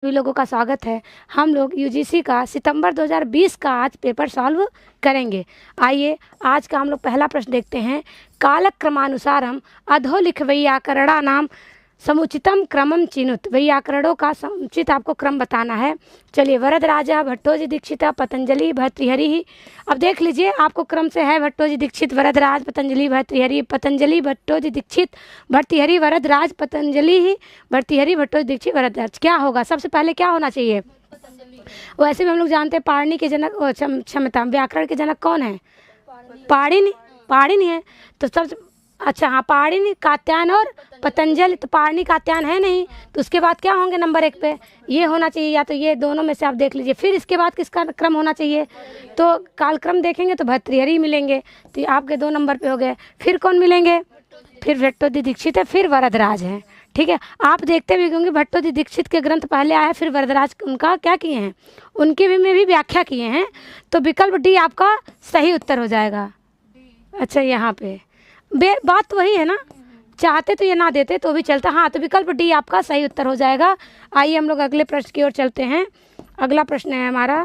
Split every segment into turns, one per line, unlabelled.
सभी लोगों का स्वागत है। हम लोग यूजीसी का सितंबर 2020 का आज पेपर सॉल्व करेंगे। आइए आज का हम लोग पहला प्रश्न देखते हैं। कालक्रमानुसारम अधोलिख वैयाकरणा नाम समुचितम क्रमम चिनुत। वैयाकरणों का समुचित आपको क्रम बताना है। चलिए, वरदराजा, भट्टोजी दीक्षित, पतंजलि, भर्तृहरि। अब देख लीजिए, आपको क्रम से है भट्टोजी दीक्षित, वरदराज, पतंजलि, भर्तृहरि, पतंजलि, भट्टोजी दीक्षित, भर्तृहरि, वरदराज, पतंजलि, भर्तृहरि, भट्टोजी दीक्षित, वरदराज। क्या होगा? सबसे पहले क्या होना चाहिए? वैसे भी हम लोग जानते हैं पाणिनि के जनक, क्षमता व्याकरण के जनक कौन है? पाणिनि। पाणिनि है तो सबसे अच्छा, हाँ, पाणिनि, कात्यायन और पतंजलि। तो पाणिनि कात्यायन है नहीं, तो उसके बाद क्या होंगे नंबर 1 पे? ये होना चाहिए, या तो ये दोनों में से आप देख लीजिए। फिर इसके बाद किसका क्रम होना चाहिए? तो कालक्रम देखेंगे तो भर्तृहरि मिलेंगे, तो ये आपके 2 नंबर पे हो गए। फिर कौन मिलेंगे? फिर भट्टोजी दीक्षित है, फिर वरदराज है। ठीक है, आप देखते भी होंगे भट्टोजी दीक्षित के ग्रंथ पहले आए, फिर वरदराज उनका क्या किए हैं, उनके भी में भी व्याख्या किए हैं। तो विकल्प डी आपका सही उत्तर हो जाएगा। अच्छा, यहाँ पे बात तो वही है ना, चाहते तो ये ना देते तो भी चलता। हाँ, तो विकल्प डी आपका सही उत्तर हो जाएगा। आइए हम लोग अगले प्रश्न की ओर चलते हैं। अगला प्रश्न है हमारा,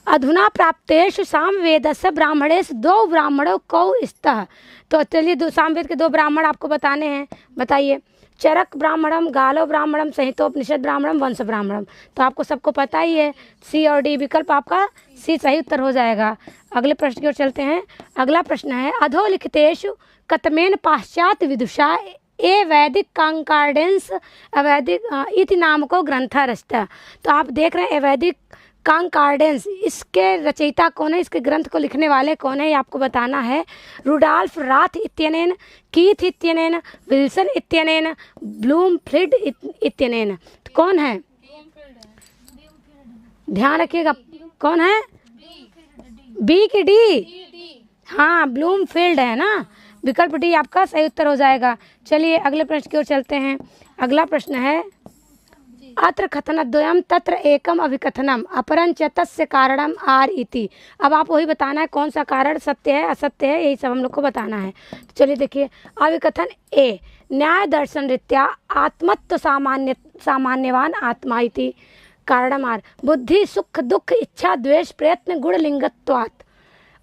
अधुना प्राप्तेषु सामवेदस्य ब्राह्मणेषु 2 ब्राह्मणों कौ स्तः। तो चलिए, सामवेद के 2 ब्राह्मण आपको बताने हैं। बताइए। चरक ब्राह्मणम, गालो ब्राह्मणम, संहितोपनिषद ब्राह्मणम, वंश ब्राह्मणम। तो आपको सबको पता ही है, सी और डी विकल्प आपका सी सही उत्तर हो जाएगा। अगले प्रश्न की ओर चलते हैं। अगला प्रश्न है, अधोलिखितेषु कतमेन पाश्चात्य विदुषा ए वैदिक कंकॉर्डेंस अवैदिक इति नाम को ग्रंथ रचता। तो आप देख रहे हैं वैदिक कंकॉर्डेंस, इसके रचयिता कौन है, इसके ग्रंथ को लिखने वाले कौन है, ये आपको बताना है। रुडॉल्फ राथ इत्यनेन, कीथ इत्यनेन, विल्सन इत्यनेन, ब्लूमफील्ड इत्यनेन। तो कौन है? ध्यान रखिएगा, कौन है? बी की डी? हाँ, ब्लूमफील्ड है ना। विकल्प डी आपका सही उत्तर हो जाएगा। चलिए अगले प्रश्न की ओर चलते हैं। अगला प्रश्न है, अत्र कथनद्वयम तत्र एकम अभिकथनम अपरं च तस्य कारणम आर इति। अब आप वही बताना है कौन सा कारण सत्य है असत्य है, यही सब हम लोग को बताना है। तो चलिए देखिए, अभिकथन ए, न्याय दर्शन रीत्या आत्मत्व सामान्यवान आत्मा इति कारणम आर, बुद्धि सुख दुख इच्छा द्वेष प्रयत्न गुण लिंगत्वात्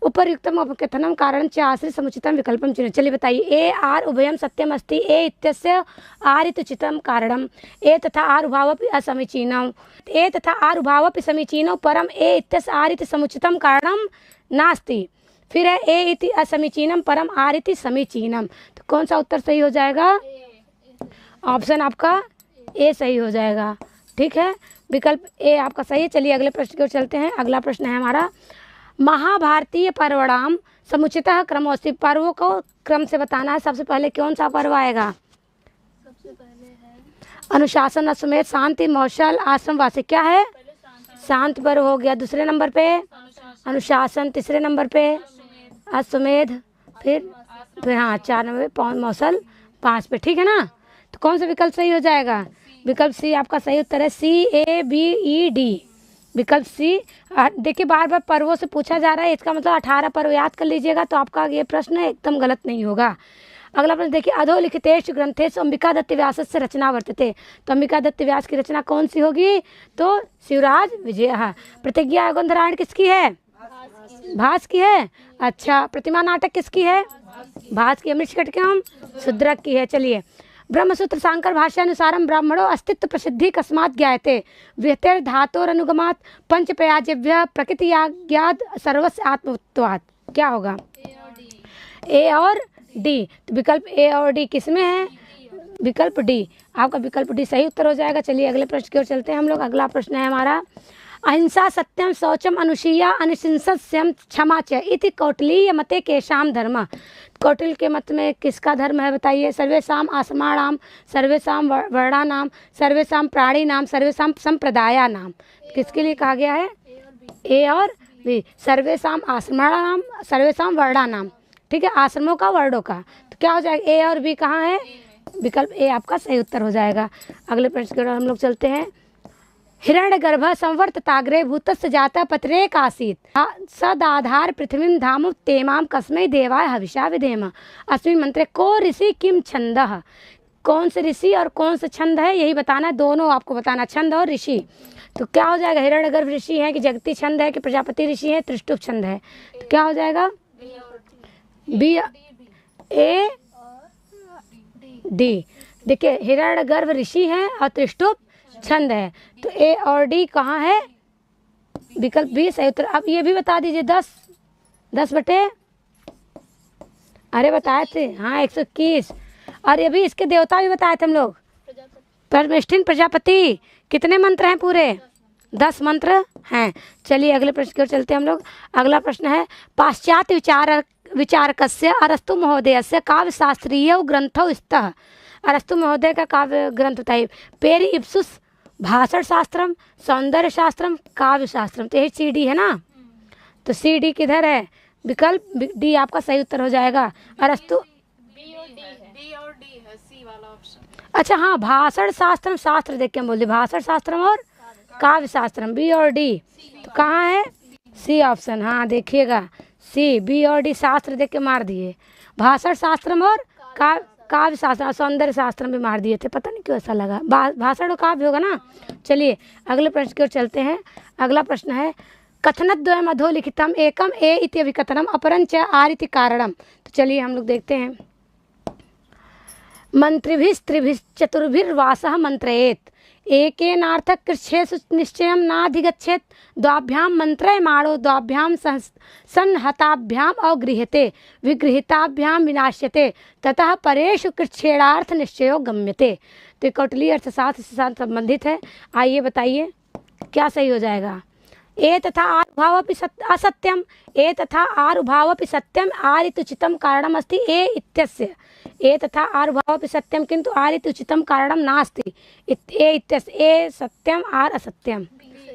उपयुक्तम अपकथनम कारण च आश्रित समुचितम विकल्पम चुने। चलिए बताइए। ए आर उभयम सत्यम अस्ति, ए इत्यस्य आर इत्युचितम कारणम, ए तथा आर उभावपि असमीचीनम, ए तथा आर उभावपि समीचीनो परम ए इत्यस्य आर इति समुचितम कारणम नास्ति। फिर है ए इति असमीचीनम परम आर इति समीचीनम। तो कौन सा उत्तर सही हो जाएगा? ऑप्शन आपका ए सही हो जाएगा। ठीक है, विकल्प ए आपका सही है। चलिए अगले प्रश्न की ओर चलते हैं। अगला प्रश्न है हमारा, महाभारतीय पर्वणाम समुचितः क्रमोस्ति। पर्वों को क्रम से बताना है। सबसे पहले कौन सा पर्व आएगा?
सबसे पहले है
अनुशासन, अश्वमेध, शांति, मौसल, आश्रम, वासी। क्या है? शांति पर्व हो गया। दूसरे नंबर पे अनुशासन, तीसरे नंबर पे अश्वमेध, फिर हाँ 4 नंबर पे मौसल, 5 पे। ठीक है ना। तो कौन सा विकल्प सही हो जाएगा? विकल्प सी आपका सही उत्तर है। CABED विकल्प सी। देखिए, बार बार पर्वों से पूछा जा रहा है, इसका मतलब 18 पर्व याद कर लीजिएगा, तो आपका ये प्रश्न एकदम गलत नहीं होगा। अगला प्रश्न देखिए, अधोलिखितेषु ग्रंथेषु अंबिका दत्त व्यास से रचना वर्तते। तो अंबिका दत्त व्यास की रचना कौन सी होगी? तो शिवराज विजय। प्रतिज्ञा गंधरायण किसकी है? भास की है। अच्छा, प्रतिमा नाटक किसकी है? भास की। अमृतकटकम शूद्रक की है। चलिए, ब्रह्मसूत्र सांकर भाष्यानुसारम ब्राह्मणों अस्तित्व प्रसिद्धि कस्मात् ज्ञायते, व्यतिर धातोरनुगमात् पंच प्रयाजेभ्य प्रकृतियाज्ञाद सर्वस्य आत्मत्वात्। क्या होगा? ए और डी। तो विकल्प ए और डी किसमें है? विकल्प डी। आपका विकल्प डी सही उत्तर हो जाएगा। चलिए अगले प्रश्न की ओर चलते हैं हम लोग। अगला प्रश्न है हमारा, अहिंसा सत्यम शौचम अनुशीया अनुशिंसस्यम क्षमा च इति कौटिल्य मते केशाम धर्म। कौटिल्य के मत में किसका धर्म है बताइए? सर्वेषाम आसमाणाम, सर्वेषाम वर्णानाम, सर्वेषाम प्राणीनाम, सर्वेषाम संप्रदायानाम। किसके लिए कहा गया है? ए और बी। सर्वेषाम आसमाणाम, सर्वेषाम वर्णानाम। ठीक है, आश्रमों का, वर्णों का। तो क्या हो जाएगा? ए और बी कहाँ है? विकल्प ए आपका सही उत्तर हो जाएगा। अगले प्रश्न की ओर हम लोग चलते हैं। हिरण्यगर्भ संवर्तताग्रे भूतस्य जाता पत्रे कासीत सदाधार पृथ्वीं धाम तेमाम कस्मै देवाय हविषा विधेम। अस्मिन् मंत्रे को ऋषि किम छंदः। कौन से ऋषि और कौन से छंद है यही बताना है, दोनों आपको बताना, छंद और ऋषि। तो क्या हो जाएगा, हिरण्यगर्भ ऋषि है कि जगती छंद है कि प्रजापति ऋषि है, त्रिष्टुप छंद है। तो क्या हो जाएगा, बी ए डी। देखिए हिरण्यगर्भ ऋषि है और त्रिष्टुप छंद है, तो ए और डी कहाँ है, विकल्प बी सही उत्तर। अब ये भी बता दीजिए 10 बटे, अरे बताए थे हाँ 121, और ये भी इसके देवता भी बताए थे हम लोग, परमेष्ठिन प्रजापति। कितने मंत्र हैं पूरे, 10 मंत्र हैं। चलिए अगले प्रश्न की ओर चलते हैं हम लोग। अगला प्रश्न है, पाश्चात्य विचारकस्य अरस्तु महोदयस्य काव्य शास्त्रीय ग्रंथौ स्तः। अरस्तु महोदय का काव्य ग्रंथ बताइए। पेरि इप्सुस भाषण शास्त्रम, सौंदर्य शास्त्रम, काव्य शास्त्रम। तो ये सी डी है ना, तो सी डी किधर है, विकल्प डी आपका सही उत्तर हो जाएगा। अरस्तु
बी और डी है, सी वाला ऑप्शन।
अच्छा हाँ, भाषण शास्त्रम, शास्त्र देख के हम बोल, भाषण शास्त्रम और काव्य शास्त्रम, बी और डी। तो कहाँ है, सी ऑप्शन। हाँ देखिएगा, सी, बी और डी शास्त्र देख के मार दिए, भाषण शास्त्रम और काव्य शास्त्र, सौंदर्य शास्त्र में मार दिए थे, पता नहीं क्यों ऐसा लगा, भाषण और काव्य होगा ना। चलिए अगले प्रश्न की ओर चलते हैं। अगला प्रश्न है, कथनद्वयम अधोलिखितम एकम ए इति विकथनम अपरंच आर इति कारणम। तो चलिए हम लोग देखते हैं। मंत्रिभिस्त्रिभिश्चतुर्भिर्वासः मंत्रयेत् एकेनार्थक कृच्छेषु निश्चयं नाधिगच्छेत् द्वाभ्याम मंत्रयमाणो द्वाभ्याम संहताभ्याम अगृह्यते विगृहीताभ्याम विनाश्यते ततः परेषु कृच्छेणार्थ निश्चयो गम्यते। तो ये कौटिल्य अर्थशास्त्र से साथ संबंधित है। आइए बताइए क्या सही हो जाएगा। ए तथा आरुभावपि असत्यम, ए तथा आरुभावपि सत्यम, आरितुचितम कारणम अस्ति ए इत्यस्य। ए तथा आरुभावपि सत्यम किंतु आरितुचितम कारणम नास्ति ए इत्यस्य। ए सत्यम आर असत्यम।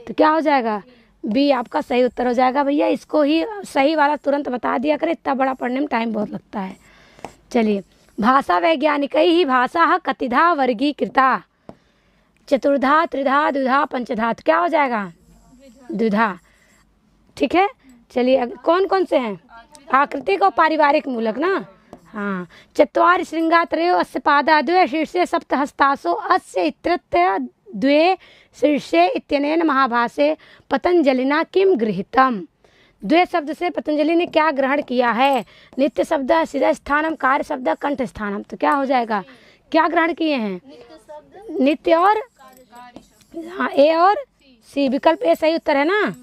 तो क्या हो जाएगा, बी आपका सही उत्तर हो जाएगा। भैया इसको ही सही वाला तुरंत बता दिया करें, इतना बड़ा पढ़ने में टाइम बहुत लगता है। चलिए, भाषा वैज्ञानिकै ही भाषा कतिधा वर्गीकृता, चतुर्धा त्रिधा द्विधा पंचधा। तो क्या हो जाएगा, द्विधा। ठीक है, चलिए कौन कौन से हैं, आकृतिक और पारिवारिक मूलक ना। हाँ, चत्वारि श्रृंगा त्रयो अस्य पादा द्वे शीर्षे सप्तहस्तासो अस्य इत्यत्र द्वे शीर्षे इत्यनेन महाभाष्ये पतंजलिना किम गृहीतम। द्वे शब्द से पतंजलि ने क्या ग्रहण किया है, नित्य शब्द शिरः स्थानम, कार्य शब्द कंठ स्थानम। तो क्या हो जाएगा, क्या ग्रहण किए हैं, नित्य और हाँ ए और सी, विकल्प ए सही उत्तर है ना।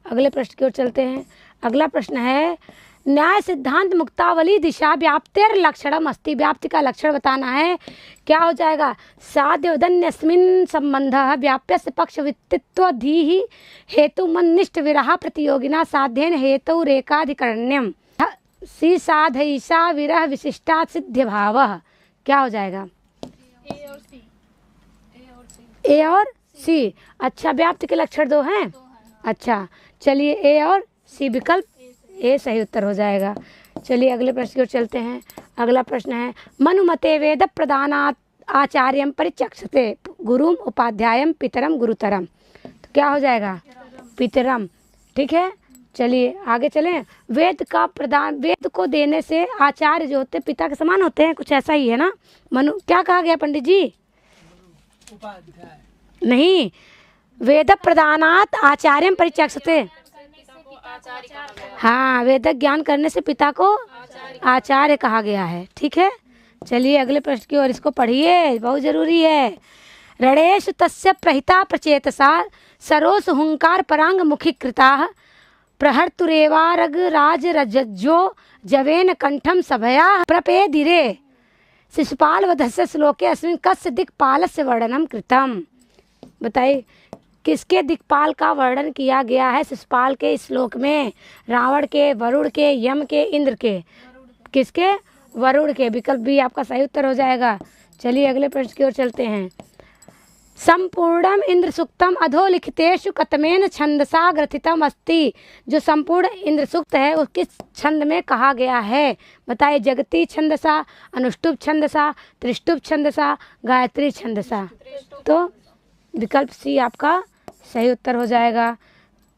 अगले प्रश्न की ओर चलते हैं। अगला प्रश्न है, न्याय सिद्धांत मुक्तावली दिशा व्याप्तिर लक्षणम अस्ति। व्याप्ति का लक्षण बताना है, क्या हो जाएगा, साध्यवदन्यस्मिन् संबंधः व्याप्यस्य पक्षवित्तित्वधीः हेतुमन्निष्ठ विरह प्रतियोगिना साध्येन हेतु रेखाधिकरण्यम। सी साधयिषा विरह विशिष्टा सिद्ध भावः। क्या हो जाएगा,
ए और सी।
ए और सी। अच्छा, व्याप्ति के लक्षण दो हैं। अच्छा चलिए, ए और सी, विकल्प ए सही उत्तर हो जाएगा। चलिए अगले प्रश्न की ओर चलते हैं। अगला प्रश्न है, मनुमते वेद प्रदानात् आचार्यम परिचक्षते गुरुम उपाध्यायम पितरम गुरुतरम। तो क्या हो जाएगा, पितरम। ठीक है, चलिए आगे चलें। वेद का प्रदान, वेद को देने से आचार्य जो होते पिता के समान होते हैं, कुछ ऐसा ही है ना। मनु क्या कहा गया पंडित जी, नहीं, वेद प्रदानात आचार्यम परिचक्षते। हाँ, वेद ज्ञान करने से पिता को आचार्य कहा गया है। ठीक है, चलिए अगले प्रश्न की ओर, इसको पढ़िए, बहुत जरूरी है। रणेश तस्य प्रहिता प्रचेतसा सरोस हुंकार परांग मुखी कृता प्रहर्तुरेवारग राज रज्जो जवेन कंठम सभया प्रपेदिरे शिशुपाल वधस्य श्लोके अस्मिन् कस्य दिक्पालस्य वर्णनम कृतम। बताइए किसके दिक्पाल का वर्णन किया गया है शिशुपाल के श्लोक में, रावण के, वरुण के, यम के, इंद्र के, किसके, वरुण के। विकल्प भी आपका सही उत्तर हो जाएगा। चलिए अगले प्रश्न की ओर चलते हैं। संपूर्णम इंद्र सूक्तम अधोलिखितेषु कतमेन छंदसा ग्रथितम अस्ति। जो संपूर्ण इंद्र सूक्त है वो किस छंद में कहा गया है, बताइए। जगती छंदसा, अनुष्टुप छंदसा, त्रिष्टुप छंदसा, गायत्री छंदसा। तो विकल्प सी आपका सही उत्तर हो जाएगा।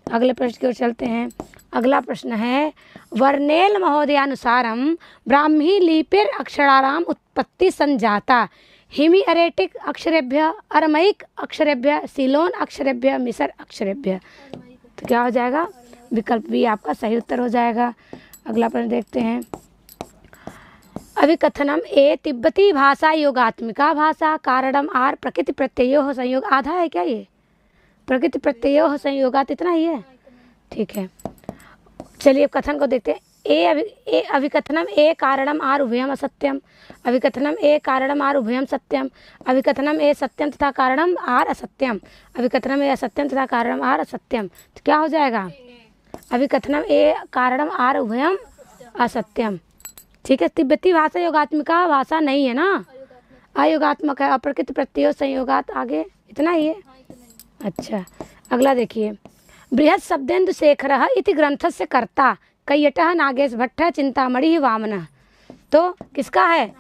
अगले प्रश्न की ओर चलते हैं। अगला प्रश्न है, वर्नेल महोदयानुसारम ब्राह्मी लिपिर अक्षराणाम उत्पत्ति संजाता हिमी अरेटिक अक्षरेभ्य, अरमैक अक्षरेभ्य, सीलोन अक्षरेभ्य, मिसर अक्षरेभ्य। तो क्या हो जाएगा? विकल्प बी आपका सही उत्तर हो जाएगा। अगला प्रश्न देखते हैं। अभिकथनम ए तिब्बती भाषा योगात्मिका भाषा, कारणम आर प्रकृति प्रत्ययो संयोग। आधा है क्या ये? प्रकृति प्रत्ययो संयोगात इतना ही है, ठीक है। चलिए अब कथन को देखते हैं। ए अभिकथनम ए कारणम आर उभयम असत्यम, अभिकथनम ए कारणम आर उभयम सत्यम, अभिकथनम ए सत्यम तथा कारणम आर असत्यम, अभिकथनम ए असत्यम तथा कारणम आर असत्यम। तो क्या हो जाएगा? अभिकथनम ए कारणम आर उभयम असत्यम, ठीक है। तिब्बती भाषा योगात्मिका भाषा नहीं है ना, अयोगात्मक है। अप्रकृति प्रत्ययो संयोगात आगे इतना ही है। अच्छा अगला देखिए। बृहत् शब्देन्दु शेखरः इति ग्रंथस्य कर्ता कैयटः नागेश भट्टः चिंतामणि वामनः। तो किसका है?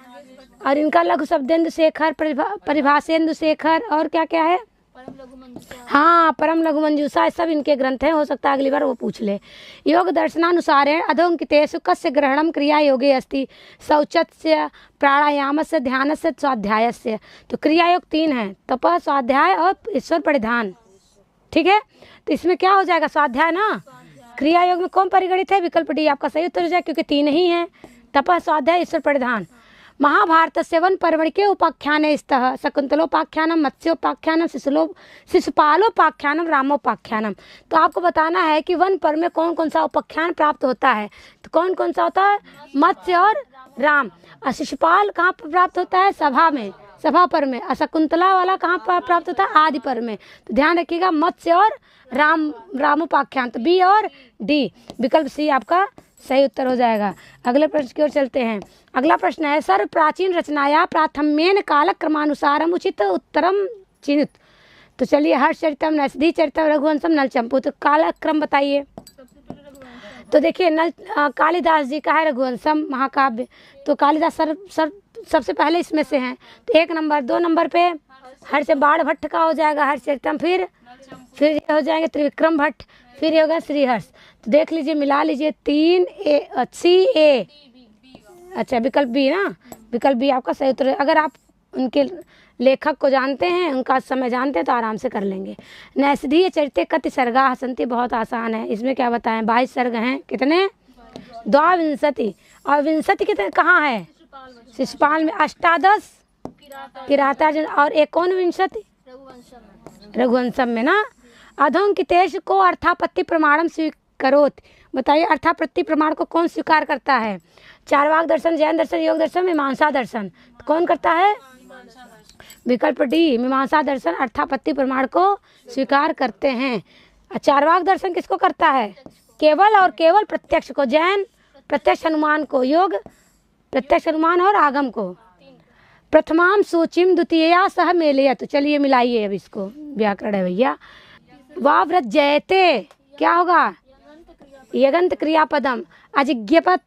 और इनका लघु शब्देन्दु शेखर, परिभाषेन्दु शेखर और क्या क्या है? हाँ, परम लघु मंजूषा, सब इनके ग्रंथ हैं। हो सकता है अगली बार वो पूछ ले। योग दर्शनानुसारेण अधोंकितेषु कस्य ग्रहणम क्रिया योगे अस्ति? शौचस्य, प्राणायामस्य, ध्यानस्य, स्वाध्यायस्य। तो क्रिया योग 3 है, तप, स्वाध्याय और ईश्वर परिधान, ठीक है। तो इसमें क्या हो जाएगा? स्वाध्याय ना। क्रिया योग में कौन परिगणित है? विकल्प डी आपका सही उत्तर हो जाएगा, क्योंकि 3 ही है, तप, स्वाध्याय, ईश्वर परिधान। महाभारत सेवन पर्वण के उपाख्यान स्तः शकुंतलोपाख्यानम, मत्स्योपाख्यानम, शिशुपालोपाख्यानम, रामोपाख्यानम। तो आपको बताना है कि वन पर्व में कौन कौन सा उपाख्यान प्राप्त होता है। तो कौन कौन सा होता है? मत्स्य और राम। और शिशुपाल कहाँ पर प्राप्त होता है? सभा में, सभा पर में। और शकुंतला वाला कहाँ पर प्राप्त होता है? आदि पर में। तो ध्यान रखिएगा, मत्स्य और रामोपाख्यान। तो बी और डी, विकल्प सी आपका सही उत्तर हो जाएगा। अगले प्रश्न की ओर चलते हैं। अगला प्रश्न है, सर्व प्राचीन रचनाया प्राथम्येन कालक्रमानुसारम उचित उत्तरम चिन्हित। तो चलिए, हर्षचरितम, नैषधि चरितम, रघुवंशम, नलचंपू। तो कालक्रम बताइए। तो देखिए, कालिदास जी का है रघुवंशम महाकाव्य। तो कालिदास सबसे पहले इसमें से हैं। तो 1 नंबर। 2 नंबर पे हर्ष बाण भट्ट का हो जाएगा हर्षचरितम, फिर ये हो जाएंगे त्रिविक्रम भट्ट, फिर ये होगा श्रीहर्ष। तो देख लीजिए, मिला लीजिए, 3 ए। अच्छा, विकल्प बी ना, विकल्प बी आपका सही उत्तर है। अगर आप उनके लेखक को जानते हैं, उनका समय जानते हैं, तो आराम से कर लेंगे। नैषधीय चरिते कति सर्गा हसंती, बहुत आसान है। इसमें क्या बताएं? 22 सर्ग हैं। कितने? 22। और 20 कितने कहाँ है? शिशुपाल में। 18 किरातार्जुन, और 19 रघुवंशम में ना। अधोंकितेषु को अर्थापत्ति प्रमाणम स्वीकरोत। बताइए, अर्थापत्ति प्रमाण को कौन स्वीकार करता है? चारवाक दर्शन, जैन दर्शन, योग दर्शन, मीमांसा दर्शन। तो कौन करता है? विकल्प डी, मीमांसा दर्शन अर्थापत्ति प्रमाण को स्वीकार करते हैं। चारवाक दर्शन किसको करता है? केवल और केवल प्रत्यक्ष को। जैन प्रत्यक्ष अनुमान को, योग प्रत्यक्ष अनुमान और आगम को। प्रथमाम सूचिम द्वितीया सह मेलया। तो चलिए मिलाइए अब इसको, व्याकरण है भैया। वाव्रत जयते क्या होगा? यगंत क्रियापदम, अजिज्ञपद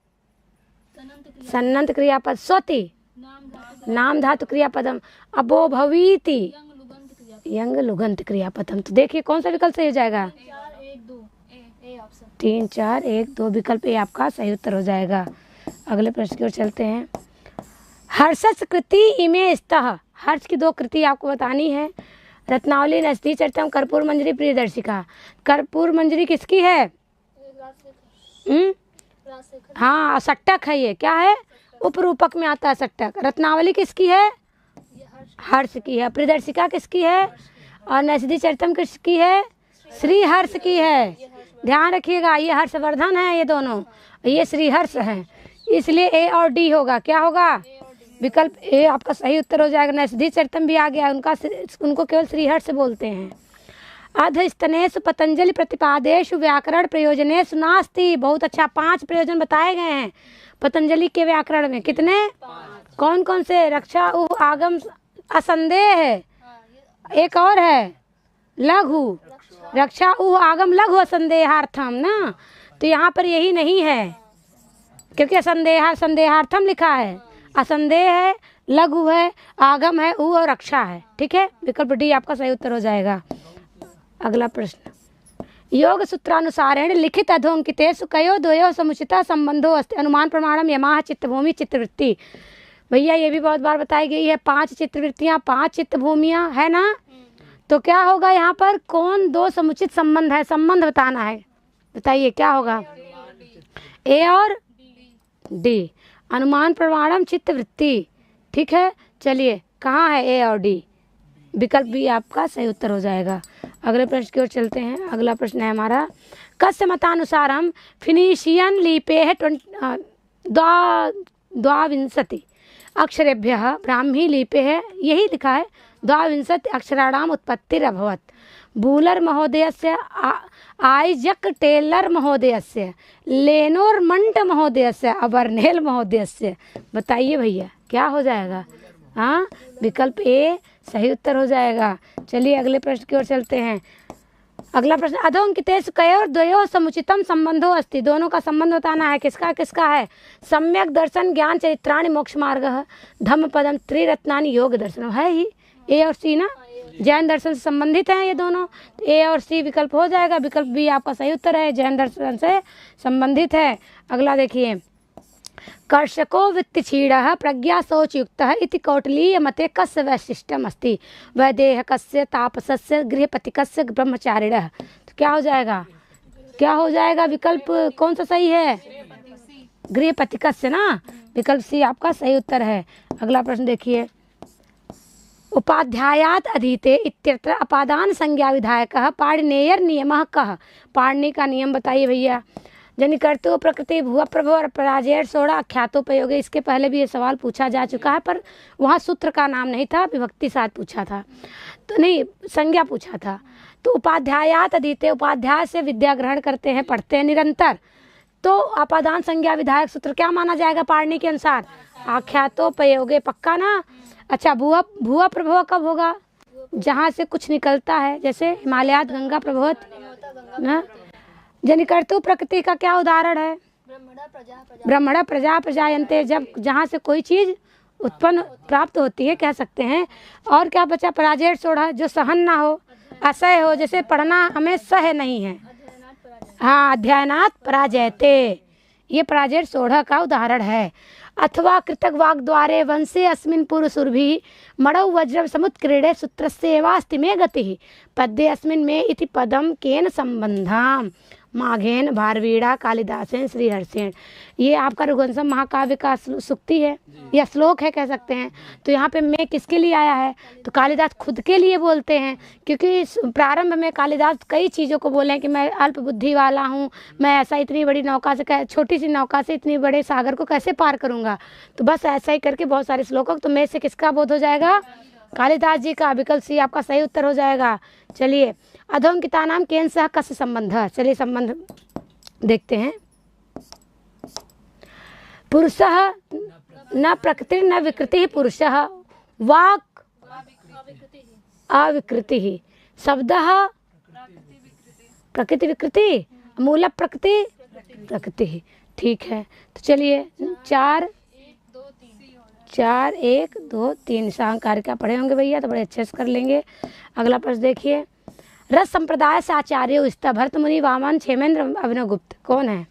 सन्नंत क्रियापद, स्वति नाम धातु क्रियापदम, अबो भवीति यंग लुगंत क्रियापदम। तो देखिए कौन सा विकल्प सही हो जाएगा? 3, 4, 1, 2 विकल्प ए आपका सही उत्तर हो जाएगा। अगले प्रश्न की ओर चलते हैं। हर्षस कृति इमे स्तः। हर्ष की 2 कृति आपको बतानी है। रत्नावली, नैषधि चरितम, कर्पूर मंजरी, प्रियदर्शिका। कर्पूर मंजरी किसकी है? हाँ, सट्टक है। ये क्या है? उपरूपक में आता है सट्टक। रत्नावली किसकी है? हर्ष की है। प्रियदर्शिका किसकी है? और नैषधि चरितम किसकी है? श्री हर्ष की है। ध्यान रखिएगा, ये हर्षवर्धन है, ये दोनों, ये श्री हर्ष है, इसलिए ए और डी होगा। क्या होगा? विकल्प ए आपका सही उत्तर हो जाएगा। नैषधि चरितम भी आ गया, उनको केवल श्रीहर्ष बोलते हैं। अधस्तनेषु पतंजलि प्रतिपादेषु व्याकरण प्रयोजनेषु नास्ति। बहुत अच्छा, 5 प्रयोजन बताए गए हैं पतंजलि के व्याकरण में। कितने? 5। कौन कौन से? रक्षा, उह, आगम, असंदेह है, एक और है लघु। रक्षा, उह, आगम, लघु, असंदेहार्थम ना। तो यहाँ पर यही नहीं है, क्योंकि संदेहार्थम लिखा है। असंदेह है, लघु है, आगम है, उ और रक्षा है। ठीक है, विकल्प डी आपका सही उत्तर हो जाएगा। अगला प्रश्न, योग सूत्रानुसारेण लिखित अधोंकितेषु कयो द्वयो समुचिता संबंधो अस्ति। अनुमान प्रमाणम यमाह चित्तभूमि चित्तवृत्ति। भैया ये भी बहुत बार बताई गई है, 5 चित्रवृत्तियाँ 5 चित्त भूमियाँ है ना। तो क्या होगा यहाँ पर, कौन दो समुचित संबंध है, संबंध बताना है, बताइए क्या होगा। ए और डी, अनुमान प्रमाणम चित्तवृत्ति, ठीक है। चलिए कहाँ है ए और डी, विकल्प बी आपका सही उत्तर हो जाएगा। अगले प्रश्न की ओर चलते हैं। अगला प्रश्न है हमारा, कस्य मतानुसारम फिनीशियन लिपे है 22 अक्षरेभ्यः ब्राह्मी लिपे है, यही लिखा है 22 अक्षराणाम उत्पत्तिरभवत्। बूलर महोदयस्य, आइजक टेलर महोदयस्य, लेनोर्मंट महोदयस्य, अबर्नेल महोदयस्य। बताइए भैया क्या हो जाएगा। हाँ, विकल्प ए सही उत्तर हो जाएगा। चलिए अगले प्रश्न की ओर चलते हैं। अगला प्रश्न, अधोंकितेषु कयोर द्वयोः समुचितम संबंधो अस्ति। दोनों का संबंध बताना है, किसका किसका है। सम्यक दर्शन ज्ञान चरित्राणि मोक्ष मार्गः, धम्म पदम त्रिरत्नानि योग दर्शन, है ही ए और सी ना, जैन दर्शन से संबंधित हैं ये दोनों। ए और सी विकल्प हो जाएगा। विकल्प बी आपका सही उत्तर है, जैन दर्शन से संबंधित है। अगला देखिए, कर्षको वित्तक्षीणः प्रज्ञा शौचयुक्तः इति कौटिल्य मते कस्य वैशिष्ट्यम् अस्ति। वैदेहकस्य तापसस्य गृहपतिकस्य ब्रह्मचारिणः। तो क्या हो जाएगा, क्या हो जाएगा, विकल्प कौन सा सही है, गृहपतिकस्य ना, विकल्प सी आपका सही उत्तर है। अगला प्रश्न देखिए, उपाध्यायात अधीते इत्यत्र अपादान संज्ञा विधायकः पाणिनेयर नियमः कः। पाणिनि का नियम बताइए भैया। जनिकर्तु प्रकृति भुव प्रभु और पराजय सोड़ा अख्यातोपयोग। इसके पहले भी ये सवाल पूछा जा चुका है, पर वहाँ सूत्र का नाम नहीं था, विभक्ति साथ पूछा था, तो नहीं संज्ञा पूछा था। तो उपाध्यायात अधीते, उपाध्याय से विद्या ग्रहण करते हैं, पढ़ते हैं निरंतर। तो अपादान संज्ञा विधायक सूत्र क्या माना जाएगा पाणिनि के अनुसार, आख्यातोपयोगे, पक्का ना। अच्छा, भुव प्रभव कब होगा, जहाँ से कुछ निकलता है, जैसे हिमालयात गंगा प्रभवत ना। जनिकर्तु प्रकृति का क्या उदाहरण है, ब्रह्मण प्रजा प्रजायन्ते, जब जहाँ से कोई चीज उत्पन्न प्राप्त होती है कह सकते हैं। और क्या बचा, पराजय सोढ़ा, जो सहन ना हो, असह्य हो, जैसे पढ़ना हमें सह नहीं है। हाँ, अध्ययनात् पराजयते, ये पराजय सोढ़ा का उदाहरण है। अथवा कृतक वाग द्वारे वंशे अस्मिन् पुरुषुर्भिः मणौ वज्रम समुत्क्रीडे सूत्रस्येवास्ति मे गतिः पद्ये अस्मिन् मे इति पदम केन संबंधाम माघेन भारवीड़ा कालिदासेन श्रीहर्षेण। ये आपका रघुवंशम महाकाव्य का सूक्ति है या श्लोक है कह सकते हैं। तो यहाँ पे मैं किसके लिए आया है, तो कालिदास खुद के लिए बोलते हैं, क्योंकि प्रारंभ में कालिदास कई चीज़ों को बोले हैं कि मैं अल्प बुद्धि वाला हूँ, मैं ऐसा इतनी बड़ी नौका से, छोटी सी नौका से इतनी बड़े सागर को कैसे पार करूँगा। तो बस ऐसा ही करके बहुत सारे श्लोकों, तो मैं से किसका बोध हो जाएगा, कालिदास जी का। विकल्प सी आपका सही उत्तर हो जाएगा। चलिए, अधोंकिता नाम केन सह कस्य संबंध। चलिए संबंध देखते हैं। पुरुषः न प्रकृति न विकृति, पुरुषः वाक् अविकृति, शब्दः प्रकृति विकृति, मूल प्रकृति प्रकृति। ठीक है, तो चलिए 4 1 2 3 सांकार क्या पढ़े होंगे भैया, तो बड़े अच्छे से कर लेंगे। अगला प्रश्न देखिए, रस संप्रदाय से आचार्य स्था भरत मुनि वामन क्षेमेंद्र अभिनव गुप्त। कौन है,